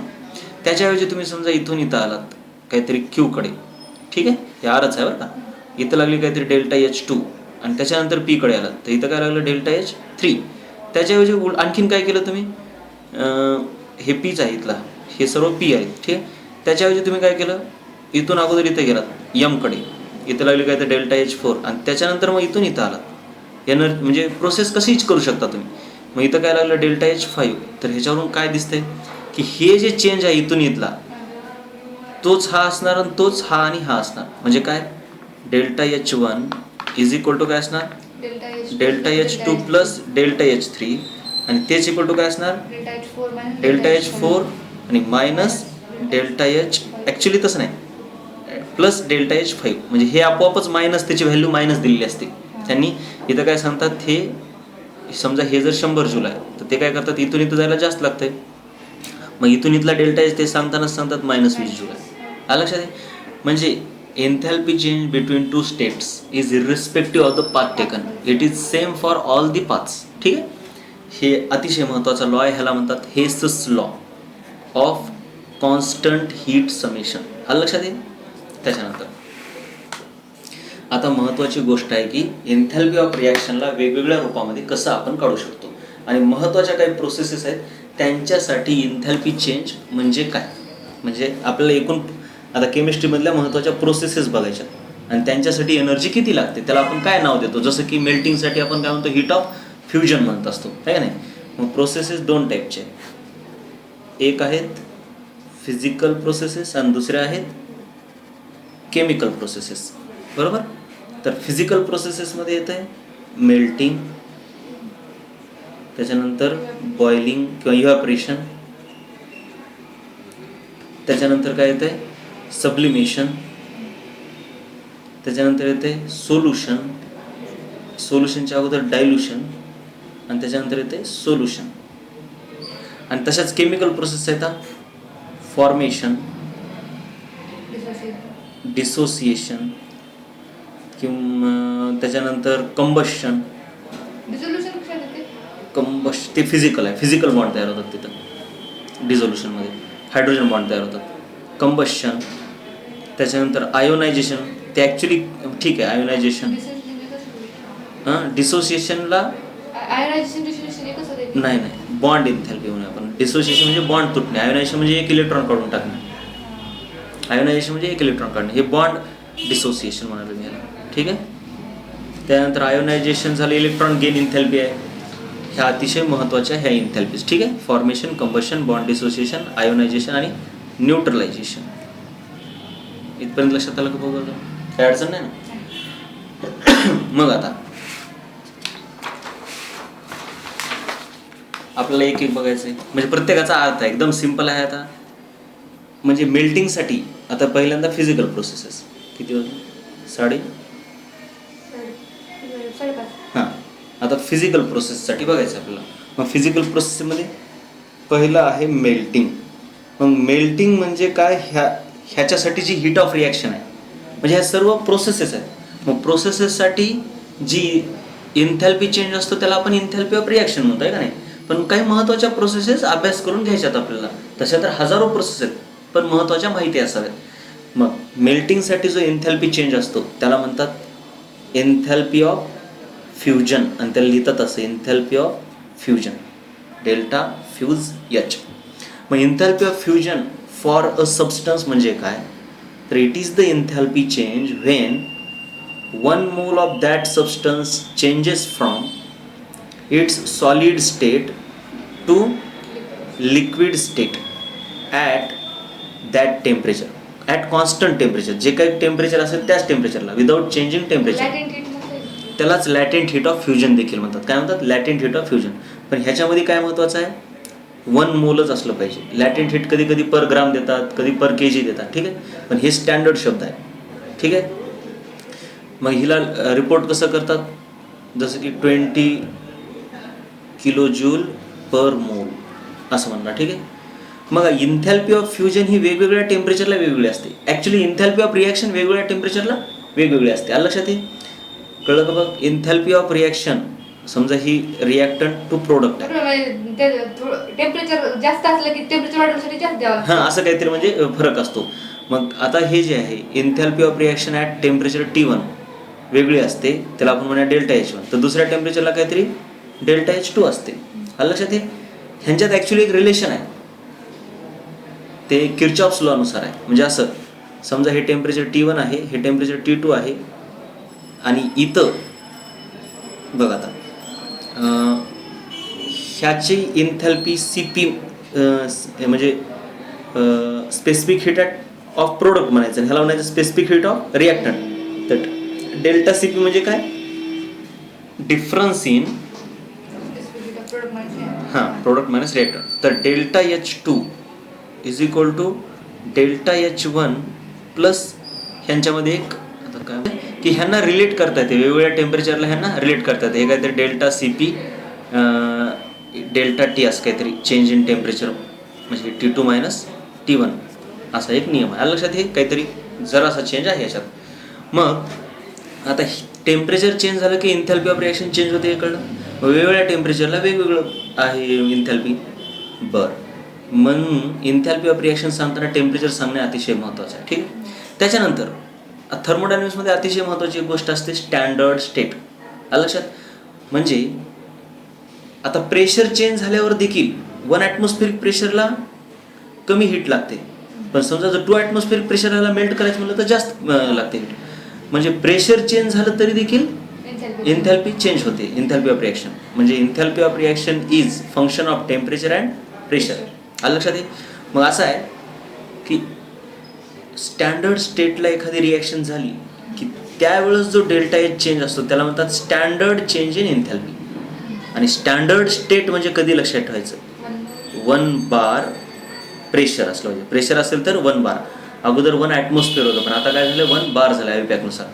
त्याच्याऐवजी तुम्ही समजा इथून इथं आलात काहीतरी Qकडे, ठीक आहे, हे आरच आहे बरं का, इथं लागली काहीतरी डेल्टा H2 आणि त्याच्यानंतर Pकडे आलात तर इथं काय लागलं डेल्टा H3. त्याच्याऐवजी आणखीन काय केलं तुम्ही, हे Pच आहे इथला, हे सर्व P आहेत, ठीक आहे. त्याच्याऐवजी तुम्ही काय केलं, इथून अगोदर इथं गेलात Mकडे, इथं लागली काय तर डेल्टा H4 आणि त्याच्यानंतर मग इथून इथं आलात. म्हणजे प्रोसेस कशीच करू शकता तुम्ही. मग इथं काय लागलं डेल्टा H5. तर ह्याच्यावरून काय दिसतंय की हे जे चेंज आहे इथून इथला तोच हा असणार आणि तोच हा आणि हा असणार. म्हणजे काय delta H1 is equal to काय असणार delta H2 plus delta H3 आणि तेच इक्वल टू काय असणार डेल्टा H4 आणि मायनस डेल्टा H, ॲक्च्युली तसं नाही, प्लस डेल्टा H5. म्हणजे हे आपोआपच मायनस, त्याची व्हॅल्यू मायनस दिलेली असते त्यांनी. इथं काय सांगतात, हे समजा हे जर 100 जूल आहे तर ते काय करतात इथून इथं जायला जास्त लागतंय. मग इथून इथला डेल्टा H ते सांगतानाच सांगतात -20 जूल आहे. आलं लक्षात आहे. म्हणजे enthalpy change between two states is irrespective of the path taken. It is same for all the paths. ठीक आहे, हे अतिशय महत्त्वाचा लॉ आहे. ह्याला म्हणतात Hess's law of constant heat summation. आलं लक्षात आहे. त्याच्यानंतर आता महत्त्वाची गोष्ट आहे की एन्थॅल्पी ऑफ रिॲक्शनला वेगवेगळ्या रूपामध्ये कसं आपण काढू शकतो आणि महत्त्वाच्या काही प्रोसेसेस आहेत त्यांच्यासाठी एन्थॅल्पी चेंज म्हणजे काय. म्हणजे आपल्याला एकूण आता केमिस्ट्रीमधल्या महत्त्वाच्या प्रोसेसेस बघायच्या आणि त्यांच्यासाठी एनर्जी किती लागते त्याला आपण काय नाव देतो. जसं की मेल्टिंगसाठी आपण काय म्हणतो हीट ऑफ फ्युजन म्हणत असतो, आहे का नाही. मग प्रोसेसेस 2 टाईपचे, एक आहेत फिजिकल प्रोसेसेस आणि दुसऱ्या आहेत केमिकल प्रोसेसेस. बरोबर. तर फिजिकल प्रोसेसेसमध्ये येतं आहे मेल्टिंग, त्याच्यानंतर बॉइलिंग किंवा इव्हॅपरेशन, त्याच्यानंतर काय येतं आहे सब्लिमेशन, त्याच्यानंतर येते सोल्युशन, सोल्युशनच्या अगोदर डायल्युशन आणि त्याच्यानंतर येते सोल्युशन. आणि तशाच केमिकल प्रोसेस येतात फॉर्मेशन, डिसोसिएशन किंवा त्याच्यानंतर कंबशन. ते फिजिकल आहे, फिजिकल बॉन्ड तयार होतात तिथं डिझोल्युशनमध्ये, हायड्रोजन बॉन्ड तयार होतात. कंबशन, त्याच्यानंतर आयोनायझेशन, ते ॲक्च्युली ठीक आहे आयोनायझेशन. डिसोसिएशनला नाही बॉन्ड एन्थॅल्पी म्हणून आपण. डिसोसिएशन म्हणजे बॉन्ड तुटणे, आयोनायझेशन म्हणजे एक इलेक्ट्रॉन काढून टाकणे, आयोनायझेशन म्हणजे एक इलेक्ट्रॉन काढणे, हे बॉन्ड डिसोसिएशन म्हणाले मी याला. ठीक आहे. त्यानंतर आयोनायझेशन झालं, इलेक्ट्रॉन गेन एन्थॅल्पी आहे. ह्या अतिशय महत्त्वाच्या ह्या एन्थॅल्पीज. ठीक आहे. Formation, combustion, bond dissociation, ionisation आणि न्यूट्रलायझेशन. इथपर्यंत लक्षात आलं का बघा, काय अडचण नाही ना. मग आता आपल्याला एक एक बघायचं आहे, म्हणजे प्रत्येकाचा अर्थ आहे एकदम सिम्पल आहे. आता म्हणजे मेल्टिंगसाठी आता पहिल्यांदा फिजिकल प्रोसेसेस किती होते 5:30. हां, आता फिजिकल प्रोसेससाठी बघायचं आपल्याला. मग फिजिकल प्रोसेसमध्ये पहिलं आहे मेल्टिंग. मग मेल्टिंग म्हणजे काय, ह्याच्यासाठी जी हीट ऑफ रिॲक्शन आहे, म्हणजे ह्या सर्व प्रोसेसेस आहेत. मग प्रोसेसेससाठी जी एन्थॅल्पी चेंज असतो त्याला आपण एन्थॅल्पी ऑफ रिॲक्शन म्हणतो, आहे का नाही. पण काही महत्त्वाच्या प्रोसेसेस अभ्यास करून घ्यायच्यात आपल्याला. तशा तर हजारो प्रोसेस आहेत, पण महत्त्वाच्या माहिती असाव्यात. मग मेल्टिंगसाठी जो एन्थॅल्पी चेंज असतो त्याला म्हणतात एन्थॅल्पी ऑफ फ्युजन, आणि त्याला लिहितात असं enthalpy of fusion, delta fuse H. मग enthalpy of fusion for a substance म्हणजे काय, तर it is the enthalpy change when 1 mole of that substance changes from its solid state to liquid state at that temperature, at constant temperature. जे काही टेम्परेचर असेल त्याच टेम्परेचरला विदाउट चेंजिंग टेम्परेचर, त्यालाच लॅटेंट हीट ऑफ फ्युजन देखील म्हणतात. काय म्हणतात, लॅटेंट हीट ऑफ फ्युजन. पण ह्याच्यामध्ये काय महत्त्वाचं आहे, 1 मोलच असलं पाहिजे. लॅटेंट हीट कधी कधी पर ग्राम देतात, कधी पर के जी देतात, ठीक आहे, पण हे स्टँडर्ड शब्द आहे, ठीक आहे. मग हिला रिपोर्ट कसं करतात, जसं की 20 किलो जूल पर मोल असं म्हणणार, ठीक आहे. मग इंथॅल्पी ऑफ फ्युजन ही वेगवेगळ्या टेम्परेचरला वेगवेगळी असते. ॲक्च्युली इंथॅल्पी ऑफ रिॲक्शन वेगवेगळ्या टेम्परेचरला वेगवेगळी असते. आलं लक्षात येईल, कळलं का बघ. इंथॅल्पी ऑफ रिॲक्शन, समजा ही रिॲक्टंट टू प्रोडक्ट आहे, टेम्परेचर जास्त असलं की टेम्परेचर वाढवण्यासाठी जास्त द्यावं हां, असं काहीतरी म्हणजे फरक असतो. मग आता हे जे आहे enthalpy of reaction at temperature T1 वेगळी असते, त्याला आपण म्हणूया डेल्टा H1. तर दुसऱ्या टेम्परेचरला काहीतरी डेल्टा H2 असते. आलं लक्षात येईल. ह्यांच्यात ॲक्च्युली एक रिलेशन आहे, ते किर्चॉफ्स लॉ नुसार आहे. म्हणजे असं समजा हे टेम्परेचर T1 आहे, हे टेम्परेचर T2 आहे, आणि इथं बघ आता ह्याची इंथॅल्पी CP म्हणजे specific heat at of product म्हणायचं, ह्याला म्हणायचं स्पेसिफिक हीट ऑफ रिॲक्टंट. तर डेल्टा CP म्हणजे काय, difference in product minus reactant. तर delta H2 is equal to delta H1 plus ह्यांच्यामध्ये एक आता काय की ह्यांना रिलेट करता येते, वेगवेगळ्या टेम्परेचरला ह्यांना रिलेट करता येते. हे काहीतरी डेल्टा CP डेल्टा T असं काहीतरी चेंज इन टेम्परेचर म्हणजे T2 मायनस T1 असा एक नियम आहे. लक्षात हे काहीतरी जरासा चेंज आहे याच्यात. मग आता टेम्परेचर चेंज झालं की इंथॅल्पी ऑफ रिॲक्शन चेंज होते, हे कळलं. वेगवेगळ्या टेम्परेचरला वेगवेगळं आहे इंथॅल्पी. बरं, म्हणून इंथॅल्पी ऑफ रिॲक्शन सांगताना टेम्परेचर सांगणे अतिशय महत्त्वाचं आहे, ठीक आहे. त्याच्यानंतर थर्मोडायनॅमिक्समध्ये अतिशय महत्त्वाची एक गोष्ट असते स्टँडर्ड स्टेट. आलं लक्षात. म्हणजे आता प्रेशर चेंज झाल्यावर देखील 1 ॲटमॉस्फेरिक प्रेशरला कमी हीट लागते, पण समजा जर 2 ॲटमॉस्फेरिक प्रेशरला मेल्ट करायचं म्हटलं तर जास्त लागते हीट. म्हणजे प्रेशर चेंज झालं तरी देखील इंथॅल्पी चेंज होते, इंथॅल्पी ऑफ रिॲक्शन. म्हणजे enthalpy of reaction is function of temperature and pressure. आलं लक्षात येईल. मग असं आहे की स्टँडर्ड स्टेटला एखादी रिॲक्शन झाली की त्यावेळेस जो डेल्टा H चेंज असतो त्याला म्हणतात स्टँडर्ड चेंज इन इंथॅल्पी. आणि स्टँडर्ड स्टेट म्हणजे कधी लक्षात ठेवायचं, 1 बार प्रेशर असलं पाहिजे. प्रेशर असेल तर 1 बार. अगोदर 1 ॲटमॉस्फिअर होतं, पण आता काय झालं 1 बार झालं आयपॅकनुसार.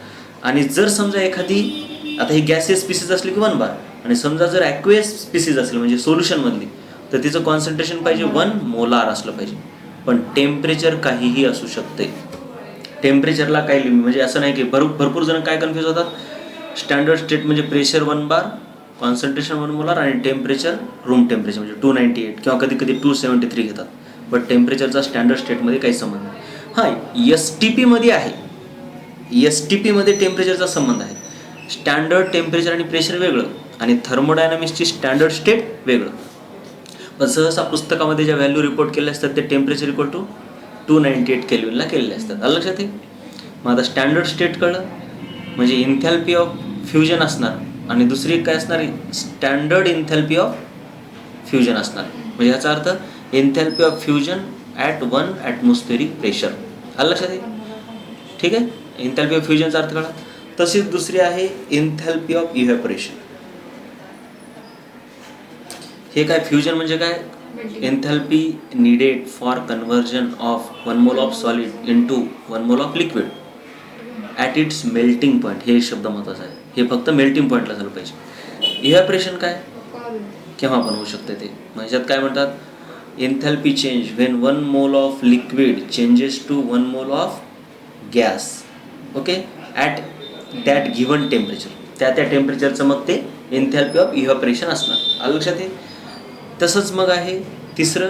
आणि जर समजा एखादी आता ही गॅसियस स्पीसीज असली की 1 बार, आणि समजा जर ॲक्वेस स्पीसीज असली म्हणजे सोल्युशनमधली तर तिचं कॉन्सन्ट्रेशन पाहिजे 1 मोलार असलं पाहिजे. पण टेम्परेचर काहीही असू शकते, टेम्परेचरला काही लिमिट म्हणजे असं नाही की भरपूर जण काय कन्फ्यूज होतात. स्टँडर्ड स्टेट म्हणजे प्रेशर 1 बार, कॉन्सन्ट्रेशन 1 मोलार, आणि टेम्परेचर रूम टेम्परेचर म्हणजे 298 किंवा कधी कधी 273 घेतात. बट टेम्परेचरचा स्टँडर्ड स्टेटमध्ये काही संबंध नाही. हां, STP मध्ये आहे, STP मध्ये टेम्परेचरचा संबंध आहे. स्टँडर्ड टेम्परेचर आणि प्रेशर वेगळं, आणि थर्मोडायनॅमिक्सची स्टँडर्ड स्टेट वेगळं. पण सहसा पुस्तकामध्ये ज्या व्हॅल्यू रिपोर्ट केल्या असतात ते टेम्परेचर इक्वल टू 298 केल्विनला केलेले असतात. आलं लक्षात येईल. मग आता स्टँडर्ड स्टेट कळलं म्हणजे इंथॅल्पी ऑफ फ्युजन असणार, आणि दुसरी काय असणार, स्टँडर्ड इंथॅल्पी ऑफ फ्युजन असणार. म्हणजे याचा अर्थ enthalpy of fusion at 1 atmospheric pressure. आलं लक्षात येईल, ठीक आहे. इंथॅल्पी ऑफ फ्युजनचा अर्थ कळा. तसेच दुसरी आहे इंथॅल्पी ऑफ इव्हॅपोरेशन. हे काय, फ्युजन म्हणजे काय, एन्थॅल्पी needed for conversion of 1 mole of solid into 1 mole of liquid at its melting point. हे शब्द महत्त्वाचा आहे, हे फक्त मेल्टिंग पॉईंटला झालं पाहिजे. इव्हॅपोरेशन काय, केव्हा पण होऊ शकते ते. म्हणजे काय म्हणतात, एन्थॅल्पी change when 1 mole of liquid changes to 1 mole of gas, okay, at that given temperature. त्या टेम्परेचरचं मग ते एन्थॅल्पी ऑफ इव्हॅपोरेशन असणार. आलं लक्षात येईल. तसंच मग आहे तिसरं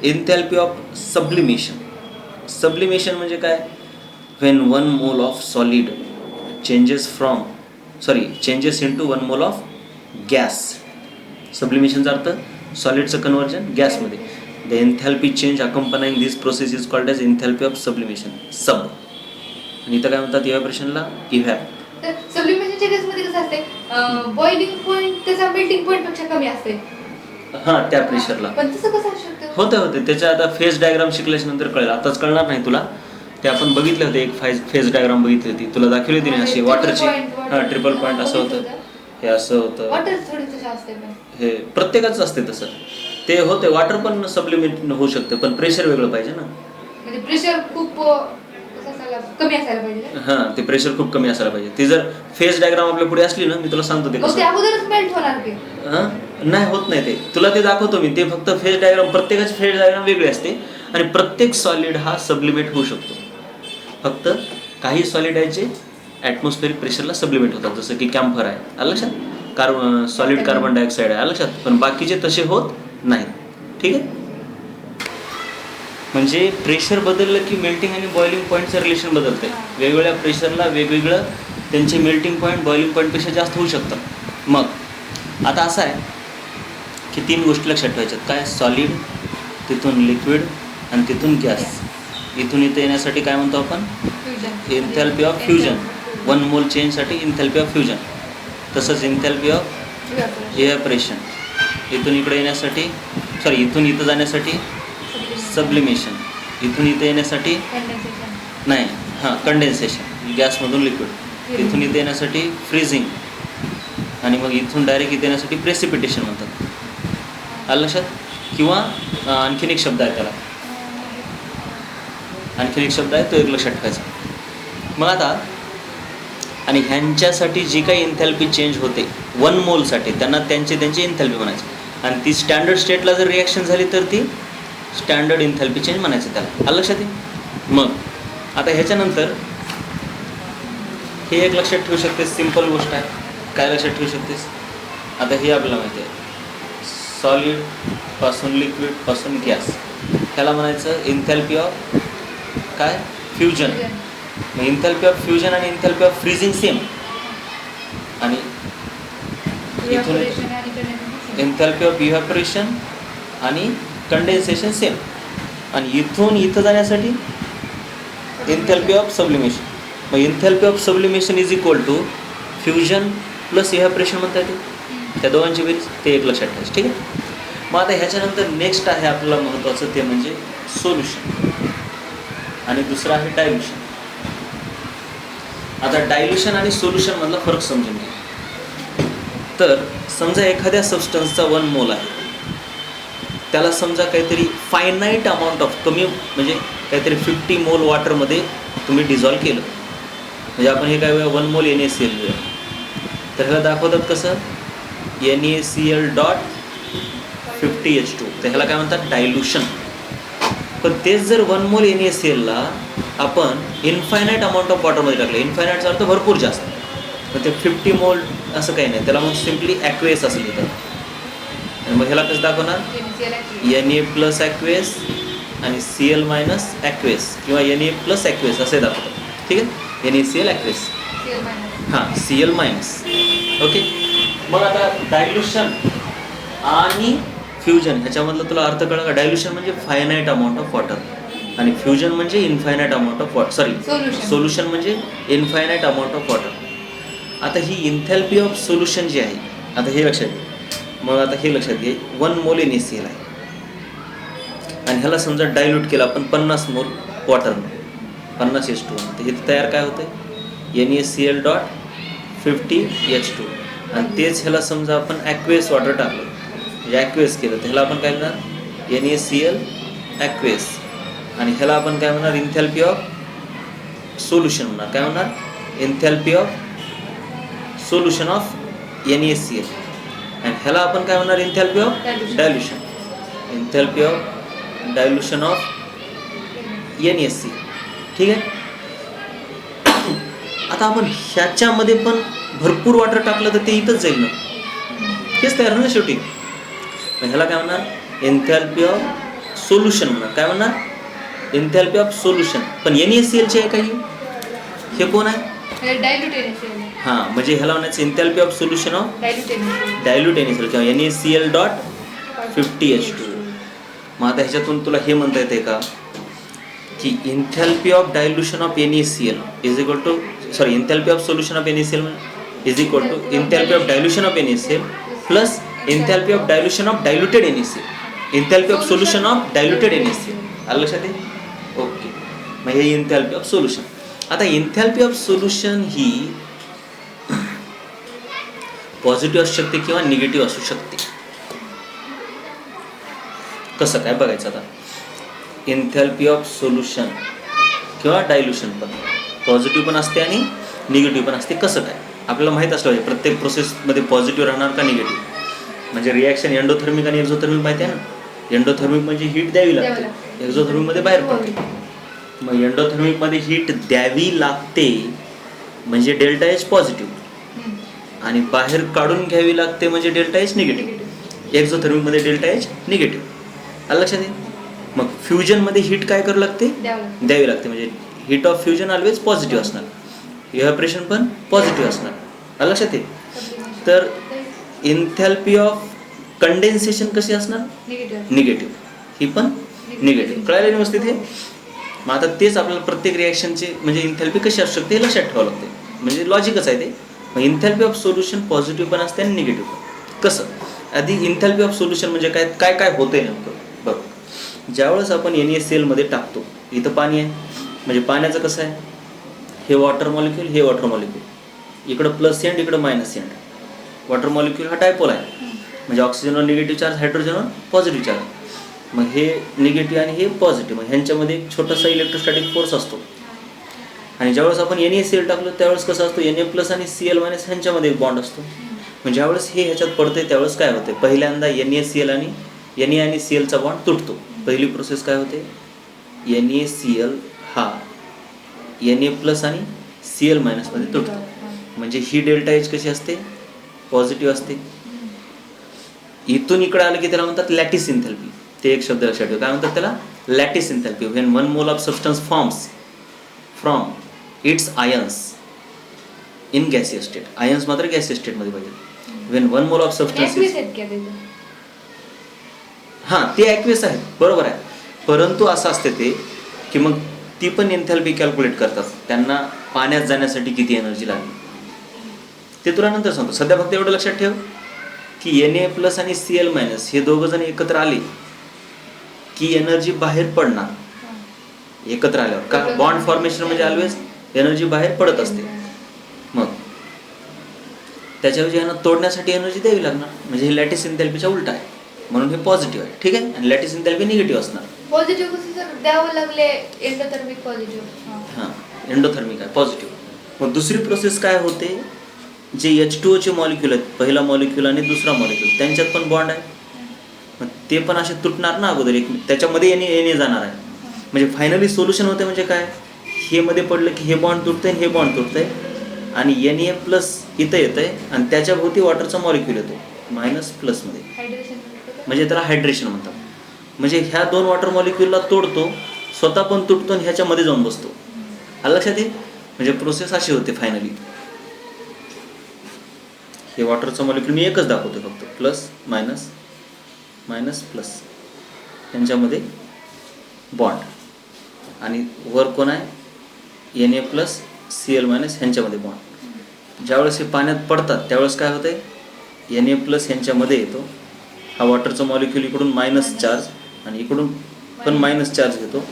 एन्थॅल्पी ऑफ सब्लिमेशन. सब्लिमेशन म्हणजे काय, when 1 mole of solid changes into 1 mole of gas. सब्लिमेशनचा अर्थ सॉलिडचं कन्व्हर्जन गॅसमध्ये. The enthalpy change accompanying this process is called as enthalpy of sublimation, सब. आणि इथं काय म्हणतात इव्हॅपोरेशनला इव्हॅप. तर सब्लिमेशनच्या केसमध्ये कसं असते, बॉइलिंग पॉईंट त्याचा मेल्टिंग पॉईंट पेक्षा कमी असते. हां, त्या प्रेशरला. पण तसं कसं असू शकतं, होते त्याच्या आता फेज डायग्राम शिकल्याच्या नंतर कळेल, आताच कळणार नाही तुला. ते आपण बघितले होते, एक फेज डायग्राम बघितली होती, तुला दाखवली होती ना अशी वॉटरची. हां, ट्रिपल पॉईंट असं होतं, हे असं होतं. वॉटर थोडी तसं असते, पण हे प्रत्येकाचं असते तसं. ते होते, वॉटर पण सब्लिमेट होऊ शकते, पण प्रेशर वेगळं पाहिजे ना. म्हणजे प्रेशर खूप कसं असायला कमी असायला पाहिजे. हां, ते प्रेशर खूप कमी असायला पाहिजे. ती जर फेज डायग्राम आपल्या पुढे असली ना, मी तुला सांगतो ते मग ते कसं. अगोदरच मेल्ट होणार ते. नाही होत नाही ते, तुला ते दाखवतो मी. ते फक्त फेज डायग्राम, प्रत्येकाची फेज डायग्राम वेगळी असते आणि प्रत्येक सॉलिड हा सब्लिमेट होऊ शकतो. फक्त काही सॉलिड आहे जे ॲटमॉस्फेरिक प्रेशरला सब्लिमेट होतात, जसं की कॅम्फर आहे, आलं लक्षात, सॉलिड कार्बन डायऑक्साईड आहे, आलं लक्षात, पण बाकीचे तसे होत नाहीत. ठीक आहे. म्हणजे प्रेशर बदललं की मेल्टिंग आणि बॉइलिंग पॉईंटचं रिलेशन बदलते. वेगवेगळ्या प्रेशरला वेगवेगळं त्यांचे मेल्टिंग पॉईंट बॉइलिंग पॉईंटपेक्षा जास्त होऊ शकतं. मग आता असं आहे की 3 गोष्टी लक्षात ठेवायच्यात. काय? सॉलिड, तिथून लिक्विड आणि तिथून गॅस. इथून इथं येण्यासाठी काय म्हणतो आपण? एन्थॅल्पी ऑफ फ्युजन. 1 मोल चेंजसाठी एन्थॅल्पी ऑफ फ्युजन. तसंच एन्थॅल्पी ऑफ इव्हॅपोरेशन. इथून इकडे येण्यासाठी, इथून इथं जाण्यासाठी सब्लिमेशन. इथून इथं येण्यासाठी नाही, कंडेन्सेशन, गॅसमधून लिक्विड. इथून इथं येण्यासाठी फ्रीझिंग. आणि मग इथून डायरेक्ट इथे येण्यासाठी प्रेसिपिटेशन म्हणतात, आलं लक्षात. किंवा आणखीन एक शब्द आहे त्याला, आणखीन एक शब्द आहे तो एक लक्षात ठेवायचा. मग आता आणि ह्यांच्यासाठी जी काही एन्थॅल्पी चेंज होते 1 मोलसाठी, त्यांना त्यांची एन्थॅल्पी म्हणायची. आणि ती स्टँडर्ड स्टेटला जर रिॲक्शन झाली तर ती स्टँडर्ड एन्थॅल्पी चेंज म्हणायचं त्याला, आलं लक्षात आहे. मग आता ह्याच्यानंतर हे एक लक्षात ठेवू शकतेस, सिम्पल गोष्ट आहे. काय लक्षात ठेवू शकतेस? आता हे आपल्याला माहिती आहे, सॉलिडपासून लिक्विडपासून गॅस, ह्याला म्हणायचं एन्थॅल्पी ऑफ काय? फ्युजन. मग एन्थॅल्पी ऑफ फ्युजन आणि एन्थॅल्पी ऑफ फ्रीझिंग सेम. आणि इथून एन्थॅल्पी ऑफ इव्हॅपोरेशन आणि कंडेन्सेशन सेम. आणि इथून इथं जाण्यासाठी एन्थॅल्पी ऑफ सब्लिमेशन. मग enthalpy of sublimation is equal to fusion plus evaporation म्हणता येते, त्या दोघांची बेरीज. ते एक लक्षात ठेवायचं. ठीक आहे. मग आता ह्याच्यानंतर नेक्स्ट आहे आपल्याला महत्त्वाचं, ते म्हणजे सोल्युशन. आणि दुसरं आहे डायल्युशन. आता डायल्युशन आणि सोल्युशनमधला फरक समजून घ्या. तर समजा एखाद्या सबस्टन्सचा 1 मोल आहे, त्याला समजा काहीतरी फायनाईट अमाऊंट ऑफ, कमी म्हणजे काहीतरी 50 मोल वॉटरमध्ये तुम्ही डिझॉल्व केलं. म्हणजे आपण हे काय 1 मोल NaCl घेऊया, तर ह्याला दाखवतात कसं? NaCl.50H2. तर ह्याला काय म्हणतात? डायल्युशन. पण तेच जर 1 मोल NaClला आपण इन्फायनाईट अमाऊंट ऑफ वॉटरमध्ये टाकलं, इन्फायनाईटचा अर्थ भरपूर जास्त, तर ते 50 मोल असं काही नाही, त्याला मग सिम्पली ॲक्वेस असं लिहितात. आणि मग ह्याला कसं दाखवणार? Na प्लस ॲक्वेस आणि Cl मायनस ॲक्वेस, किंवा Na प्लस ॲक्वेस असे दाखवतात. ठीक आहे. NaCl aqueous, Cl minus. Okay. मग आता डायल्युशन आणि फ्युजन ह्याच्यामधलं तुला अर्थ कळला का? डायल्युशन म्हणजे फायनाईट अमाऊंट ऑफ वॉटर आणि फ्युजन म्हणजे infinite amount of water, solution म्हणजे इन्फायनाईट अमाऊंट ऑफ वॉटर. आता ही एन्थॅल्पी ऑफ सोल्युशन जी आहे, आता हे लक्षात घे. मग आता हे लक्षात घे, 1 मोल NaCl आहे आणि ह्याला समजा डायल्यूट केलं आपण 50 मोल वॉटरनं, 50H2. तर हे तयार काय होतं? NaCl.50H2. आणि तेच ह्याला समजा आपण ॲक्वेस वॉटर टाकलं, म्हणजे ॲक्वेस केलं, तर ह्याला आपण काय म्हणणार? NaCl aqueous. आणि ह्याला आपण काय म्हणणार? एन्थॅल्पी ऑफ सोल्युशन म्हणणार. काय म्हणणार? एन्थॅल्पी ऑफ सोल्युशन ऑफ NaCl. आणि ह्याला आपण काय म्हणणार? एन्थॅल्पी of dilution. एन्थॅल्पी of dilution of NaCl. ठीक आहे. आता आपण ह्याच्यामध्ये पण भरपूर वॉटर टाकलं तर ते इथंच जाईल ना, हेच तयार ना शेवटी. मग ह्याला काय म्हणणार? एन्थॅल्पी ऑफ सोल्युशन म्हणणार. काय म्हणणार? एन्थॅल्पी ऑफ सोल्युशन. पण NaClचे आहे काही, हे कोण आहे? म्हणजे ह्याला म्हणायचं एन्थॅल्पी of solution of dilute NaCl किंवा NaCl.50H2. मग आता ह्याच्यातून तुला हे म्हणता येते का की enthalpy of dilution of NaCl is equal to enthalpy of solution of NaCl is equal to enthalpy of dilution of NaCl plus enthalpy of dilution of diluted NaCl. Enthalpy of solution of diluted NaCl. आलं लक्षात आहे? ओके. मग हे एन्थॅल्पी ऑफ सोल्युशन. आता एन्थॅल्पी ऑफ सोल्युशन ही पॉझिटिव्ह असू शकते किंवा निगेटिव्ह असू शकते. कसं काय बघायचं आता. एन्थॅल्पी ऑफ सोल्युशन किंवा डायल्युशन पण पॉझिटिव्ह पण असते आणि निगेटिव्ह पण असते. कसं काय आपल्याला माहीत असलं पाहिजे प्रत्येक प्रोसेसमध्ये पॉझिटिव्ह राहणार का निगेटिव्ह. म्हणजे रिॲक्शन एंडोथर्मिक आणि एक्झोथर्मिक माहिती आहे ना. एंडोथर्मिक म्हणजे हीट द्यावी लागते, एक्झोथर्मिकमध्ये बाहेर पडते. मग एंडोथर्मिकमध्ये हीट द्यावी लागते म्हणजे डेल्टा एच पॉझिटिव्ह आणि बाहेर काढून घ्यावी लागते म्हणजे डेल्टा एच निगेटिव्ह. एक्झोथर्मिकमध्ये डेल्टा एच निगेटिव्ह. आलं लक्षात येईल. मग फ्युजनमध्ये हीट काय करावं लागते, द्यावी लागते म्हणजे heat of fusion always positive असणार, इव्हॅपोरेशन पण पॉझिटिव्ह असणार. आलं लक्षात येईल. तर एन्थॅल्पी ऑफ कंडेन्सेशन कशी असणार, निगेटिव्ह. ही पण निगेटिव्ह. कळायला व्यवस्थित हे. मग आता तेच आपल्याला प्रत्येक रिॲक्शनचे म्हणजे एन्थॅल्पी कशी असू शकते हे लक्षात ठेवावं लागते. म्हणजे लॉजिकच आहे ते. मग एन्थॅल्पी ऑफ सोल्युशन पॉझिटिव्ह पण असते आणि निगेटिव्ह पण. कसं आधी एन्थॅल्पी ऑफ सोल्युशन म्हणजे काय काय काय होतंय नेमकं बघ. ज्यावेळेस आपण NaCl मध्ये टाकतो, इथं पाणी आहे म्हणजे पाण्याचं कसं आहे, हे वॉटर मॉलिक्यूल हे वॉटर मॉलिक्यूल, इकडं प्लस एंड इकडं मायनस एंड. वॉटर मॉलिक्यूल हा डायपोल आहे म्हणजे ऑक्सिजनवर निगेटिव्ह चार्ज, हायड्रोजनवर पॉझिटिव्ह चार्ज. मग हे निगेटिव्ह आणि हे पॉझिटिव्ह, मग ह्यांच्यामध्ये एक छोटासा इलेक्ट्रोस्टॅटिक फोर्स असतो. आणि ज्यावेळेस आपण NaCl टाकलो त्यावेळेस कसं असतो, Na+ आणि Cl- ह्यांच्यामध्ये एक बॉन्ड असतो. म्हणजे ज्यावेळेस हे ह्याच्यात पडते त्यावेळेस काय होते, पहिल्यांदा NaCl आणि Na आणि Clचा बॉन्ड तुटतो. पहिली प्रोसेस काय होते, NaCl हा Na+ आणि Cl- मध्ये तुटतो. म्हणजे ही डेल्टा एच कशी असते, पॉझिटिव्ह असते. इथून इकडे आलं की त्याला म्हणतात लॅटिस एन्थॅल्पी. ते एक शब्द लक्षात ठेवा, काय म्हणतात त्याला, lattice एन्थॅल्पी. When 1 mole of substance forms from its ions in gaseous state. Ions मात्र गॅसियस स्टेटमध्ये पाहिजे. व्हेन 1 मोल ऑफ सबस्टन्स, हां ते ॲक्वेस आहेत बरोबर आहे. परंतु असं असते ते की मग ती पण एन्थॅल्पी कॅल्क्युलेट करतात, त्यांना पाण्यात जाण्यासाठी किती एनर्जी लागली ते तुला नंतर सांगतो. सध्या फक्त एवढं लक्षात ठेव की Na+ आणि Cl- हे दोघं जण एकत्र आले की एनर्जी बाहेर पडणार. एकत्र आल्यावर का, बॉन्ड फॉर्मेशन म्हणजे ऑलवेज एनर्जी बाहेर पडत असते. मग त्याच्याऐवजी यांना तोडण्यासाठी एनर्जी द्यावी लागणार. म्हणजे हे लॅटिस एन्थॅल्पीच्या उलट आहे, म्हणून हे पॉझिटिव्ह आहे. ठीक आहे. आणि लॅटिस एन्थॅल्पी निगेटिव्ह असणार. पॉझिटिव्ह कसं सर द्यावं लागले, एंडोथर्मिक पॉझिटिव्ह. हां एंडोथर्मिक आहे पॉझिटिव्ह. मग दुसरी प्रोसेस काय होते, जे H2O मॉलिक्यूल आहेत, पहिला मॉलिक्यूल आणि दुसरा मॉलिक्यूल, त्यांच्यात पण बॉन्ड आहे. मग ते पण असे तुटणार ना अगोदर, एक त्याच्यामध्ये Na जाणार आहे. म्हणजे फायनली सोल्युशन होते म्हणजे काय, हे मध्ये पडलं की हे बॉन्ड तुटतंय हे बॉन्ड तुटतंय आणि Na+ इथं येतं आहे आणि त्याच्या भोवती वॉटरचा मॉलिक्यूल येतो -+ मध्ये, म्हणजे त्याला हायड्रेशन म्हणतात. म्हणजे ह्या दोन वॉटर मॉलिक्यूलला तोडतो, स्वतः पण तुटतो आणि ह्याच्यामध्ये जाऊन बसतो. आलं लक्षात येईल. म्हणजे प्रोसेस अशी होते फायनली. हे वॉटरचं मॉलिक्यूल मी एकच दाखवतो फक्त, प्लस मायनस मायनस प्लस, यांच्यामध्ये बॉन्ड आणि वर कोण आहे, Na+ Cl- ह्यांच्यामध्ये बॉन्ड. ज्यावेळेस हे पाण्यात पडतात त्यावेळेस काय होतं आहे, Na+ ह्यांच्यामध्ये येतो, हा वॉटरचा मॉलिक्यूल इकडून मायनस चार्ज आणि इकडून पण मायनस चार्ज घेतो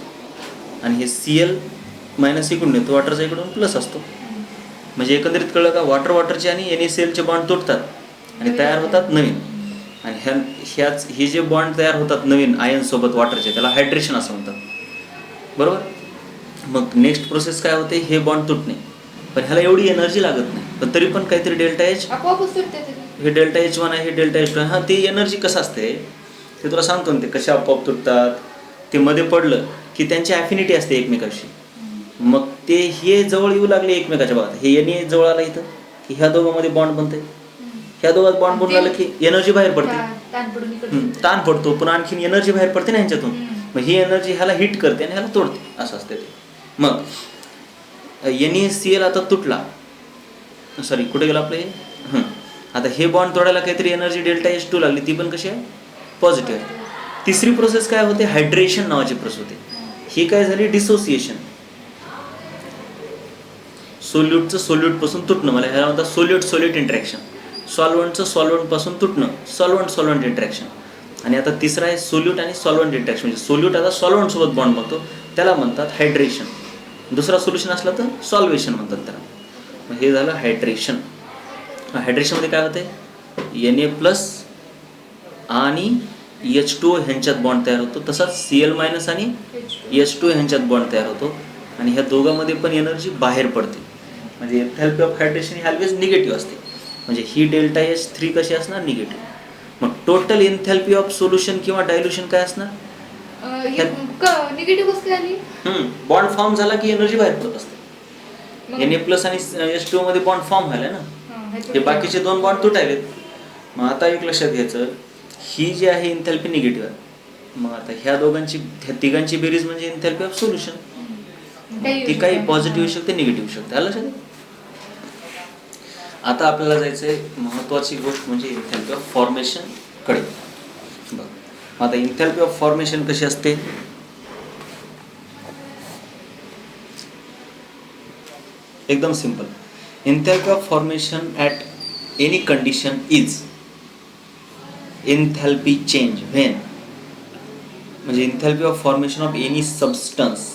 आणि हे Cl- इकडून येतो, वॉटरचा इकडून प्लस असतो. म्हणजे एकंदरीत कळलं का, वॉटरचे आणि NaClचे बॉन्ड तुटतात आणि तयार होतात नवीन. आणि हे जे बॉन्ड तयार होतात नवीन आयनसोबत वॉटरचे, त्याला हायड्रेशन असं म्हणतात बरोबर. मग नेक्स्ट प्रोसेस काय होते, हे बॉन्ड तुटणे, पण ह्याला एवढी एनर्जी लागत नाही, पण तरी पण काहीतरी डेल्टा एच, हे डेल्टा H1 आहे, हे डेल्टा H2 आहे. हां ते एनर्जी कसं असते ते तुला सांगतो ना, ते कसे आपोआप तुटतात. ते मध्ये पडलं की त्यांची ॲफिनिटी असते एकमेकाशी, मग ते हे जवळ येऊ लागले एकमेकाच्या भागात. हे Na जवळ आला इथं की ह्या दोघांमध्ये बॉन्ड बनते, ह्या दोघात बॉन्ड बनून आलं की एनर्जी बाहेर पडते, ताण पडतो, पण आणखीन एनर्जी बाहेर पडते ना ह्यांच्यातून. मग ही एनर्जी ह्याला हिट करते आणि ह्याला तोडते, असं असते ते. मग NaCl आता तुटला, सॉरी कुठे गेलं आपलं हे, आता हे बॉन्ड तोडायला काहीतरी एनर्जी डेल्टा H2 लागली, ती पण कशी आहे, पॉझिटिव्ह आहे. तिसरी प्रोसेस काय होते, हायड्रेशन नावाची प्रोसेस होते. ही काय झाली, डिसोसिएशन. सोल्यूटचं सोल्यूटपासून तुटणं, मला ह्याला म्हणतात सोल्यूट इंटरॅक्शन. सॉल्वंटचं सॉल्वंटपासून तुटणं, सॉल्वंट इंटरॅक्शन. आणि आता तिसरा आहे सोल्यूट आणि सॉल्वंट इंटरॅक्शन. म्हणजे सोल्यूट आता सॉल्वंटसोबत बॉन्ड बनतो, त्याला म्हणतात हायड्रेशन. दुसरा सोल्युशन असला तर सॉल्वेशन म्हणतात त्याला. मग हे झालं हायड्रेशन. हायड्रेशनमध्ये काय होते, Na+ आणि H2O ह्यांच्यात बॉन्ड तयार होतो, तसाच Cl- आणि H2O ह्यांच्यात बॉन्ड तयार होतो आणि ह्या दोघांमध्ये पण एनर्जी बाहेर पडते. म्हणजे enthalpy of hydration he always negative असते. म्हणजे ही डेल्टा H3 कशी असणार? निगेटिव्ह. मग टोटल एन्थॅल्पी ऑफ सोल्युशन किंवा डायल्युशन काय असणार? निगेटिव्ह कसं आली? बॉन्ड फॉर्म झाला की एनर्जी बाहेर पडत असते. Na+ आणि H2O मध्ये बॉन्ड फॉर्म झाले ना, हे बाकीचे दोन बॉन्ड तुटायलेत. मग आता एक लक्षात घ्यायचं, ही जी आहे एन्थॅल्पी निगेटिव्ह आहे. मग आता ह्या तिघांची बेरीज म्हणजे एन्थॅल्पी ऑफ सोल्युशन. ती काही पॉझिटिव्ह येऊ शकते, निगेटिव्ह येऊ शकते. आलं लक्षात? आता आपल्याला जायचंय महत्वाची गोष्ट म्हणजे एन्थॅल्पी ऑफ फॉर्मेशन कडे. बघ आता एन्थॅल्पी ऑफ फॉर्मेशन कशी असते? एकदम simple. Enthalpy of formation at any condition is enthalpy change when, म्हणजे enthalpy of formation of any substance,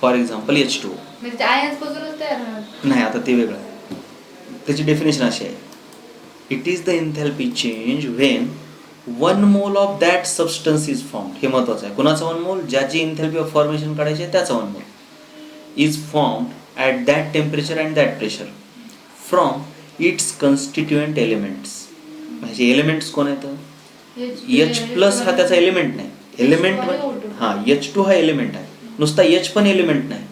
for example H2O. म्हणजे आयन्स पासूनच तयार होणार. नाही, आता ते वेगळं आहे. त्याची डेफिनेशन अशी आहे, it is the enthalpy change when 1 mole of that substance is formed. हे महत्वाचं आहे. कुणाचं 1 मोल? ज्याची एन्थॅल्पी ऑफ फॉर्मेशन काढायची आहे त्याचा 1 mole is formed at that temperature and that pressure from its constituent elements. म्हणजे एलिमेंट्स कोण आहेत? H+ हा त्याचा एलिमेंट नाही. एलिमेंट हा H2 हा एलिमेंट आहे, नुसता H पण एलिमेंट नाही.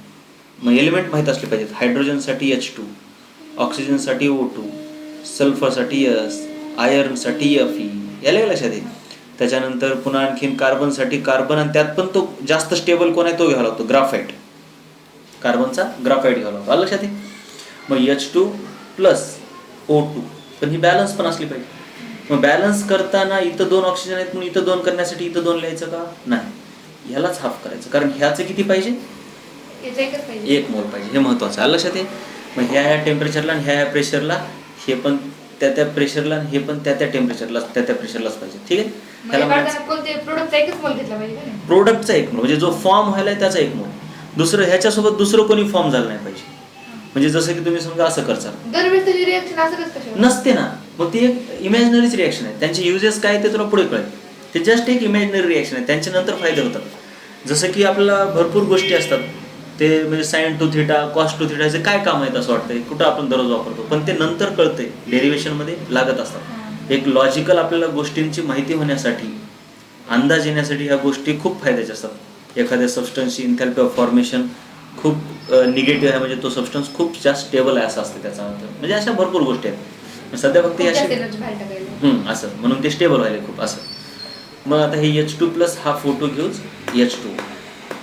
मग एलिमेंट माहीत असले पाहिजेत. हायड्रोजनसाठी H2, ऑक्सिजनसाठी O2, सल्फरसाठी S, आयर्नसाठी Fe. याला लक्षात येईल. त्याच्यानंतर पुन्हा आणखीन कार्बनसाठी कार्बन, आणि त्यात पण तो जास्त स्टेबल कोण आहे तो घ्यावा लागतो, ग्राफाईट. कार्बनचा ग्राफाईट घ्यावा लागतो. आलं लक्षात? मग H2 + O2, पण ही बॅलन्स पण असली पाहिजे. मग बॅलन्स करताना इथं 2 ऑक्सिजन आहेत म्हणून इथं 2 करण्यासाठी इथं 2 लिहायचं का? नाही, ह्यालाच हाफ करायचं. कारण ह्याचं किती पाहिजे? 1 मोल पाहिजे. हे महत्वाचं. आलं लक्षात? मग ह्या टेम्परेचरला आणि ह्या प्रेशरला हे पण त्या प्रेशरला आणि हे पण त्या टेम्परेचरला त्या प्रेशरलाच पाहिजे. ठीक आहे? प्रोडक्टचा 1 मोल, म्हणजे जो फॉर्म व्हायला त्याचा 1 मोल. दुसरं ह्याच्यासोबत दुसरं कोणी फॉर्म झालं नाही पाहिजे. म्हणजे जसं की तुम्ही समजा असं करचाल, नसते ना, मग ती एक इमॅजिनरीच रिॲक्शन आहे. त्यांचे युजेस काय ते तुला पुढे कळेल. ते जस्ट एक इमॅजिनरी रिॲक्शन आहे, त्यांच्या नंतर फायदे होतात. जसं की आपल्याला भरपूर गोष्टी असतात, ते म्हणजे sin 2 θ cos 2 θ चे काय काम आहेत असं वाटतंय, कुठं आपण दररोज वापरतो, पण ते नंतर कळतंय, डेरिवेशनमध्ये लागत असतात. एक लॉजिकल आपल्याला गोष्टींची माहिती होण्यासाठी, अंदाज येण्यासाठी ह्या गोष्टी खूप फायद्याच्या असतात. एखाद्या सबस्टन्सची एन्थॅल्पी ऑफ फॉर्मेशन खूप निगेटिव्ह आहे म्हणजे तो सबस्टन्स खूप जास्त स्टेबल आहे असं असतं त्याचा अर्थ. म्हणजे अशा भरपूर गोष्टी आहेत. सध्या फक्त असं म्हणून ते स्टेबल व्हायला खूप असं. मग आता हे H2+ हा फोटो घेऊच H2.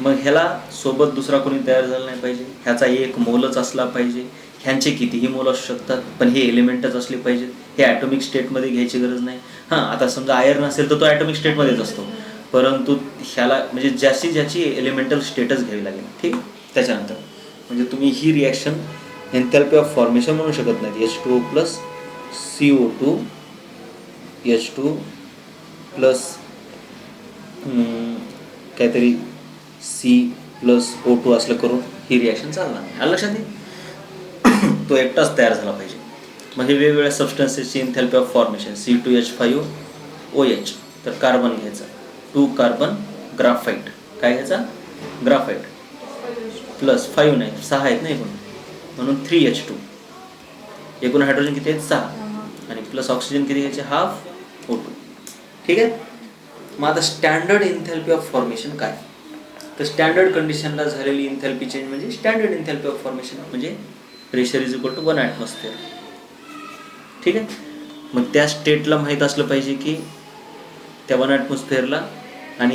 मग ह्याला सोबत दुसरा कोणी तयार झाला नाही पाहिजे. ह्याचा 1 मोलच असला पाहिजे. ह्यांचे कितीही मोल असू शकतात, पण हे एलिमेंटच असले पाहिजेत. हे ॲटॉमिक स्टेटमध्ये घ्यायची गरज नाही. हां, आता समजा आयर्न असेल तर तो ॲटॉमिक स्टेटमध्येच असतो, परंतु ह्याला म्हणजे ज्याची एलिमेंटल स्टेटस घ्यावी लागेल. ठीक? त्याच्यानंतर म्हणजे तुम्ही ही रिॲक्शन एन्थॅल्पी ऑफ फॉर्मेशन म्हणू शकत नाही. H2O + CO2, H2 + काहीतरी C+O2 असलं करून ही रिॲक्शन चालणार नाही. आलं लक्षात? तो एकटाच तयार झाला पाहिजे. मग हे वेगवेगळ्या सबस्टन्सेसची एन्थॅल्पी ऑफ फॉर्मेशन C2H5OH. तर कार्बन घ्यायचा, 2 कार्बन ग्राफाईट. काय घ्यायचा? ग्राफाईट + 5 नाही 6 आहेत ना एकूण, म्हणून 3H2. एकूण हायड्रोजन किती आहेत? 6. आणि प्लस ऑक्सिजन किती घ्यायचे? ½ O2. ठीक आहे? मग आता स्टँडर्ड एन्थॅल्पी ऑफ फॉर्मेशन काय? तर स्टँडर्ड कंडिशनला झालेली एन्थॅल्पी चेंज म्हणजे स्टँडर्ड एन्थॅल्पी ऑफ फॉर्मेशन, म्हणजे प्रेशर = 1 ॲटमॉस्फिअर. ठीक आहे? मग त्या स्टेटला माहीत असलं पाहिजे की त्या 1 ॲटमॉस्फिअरला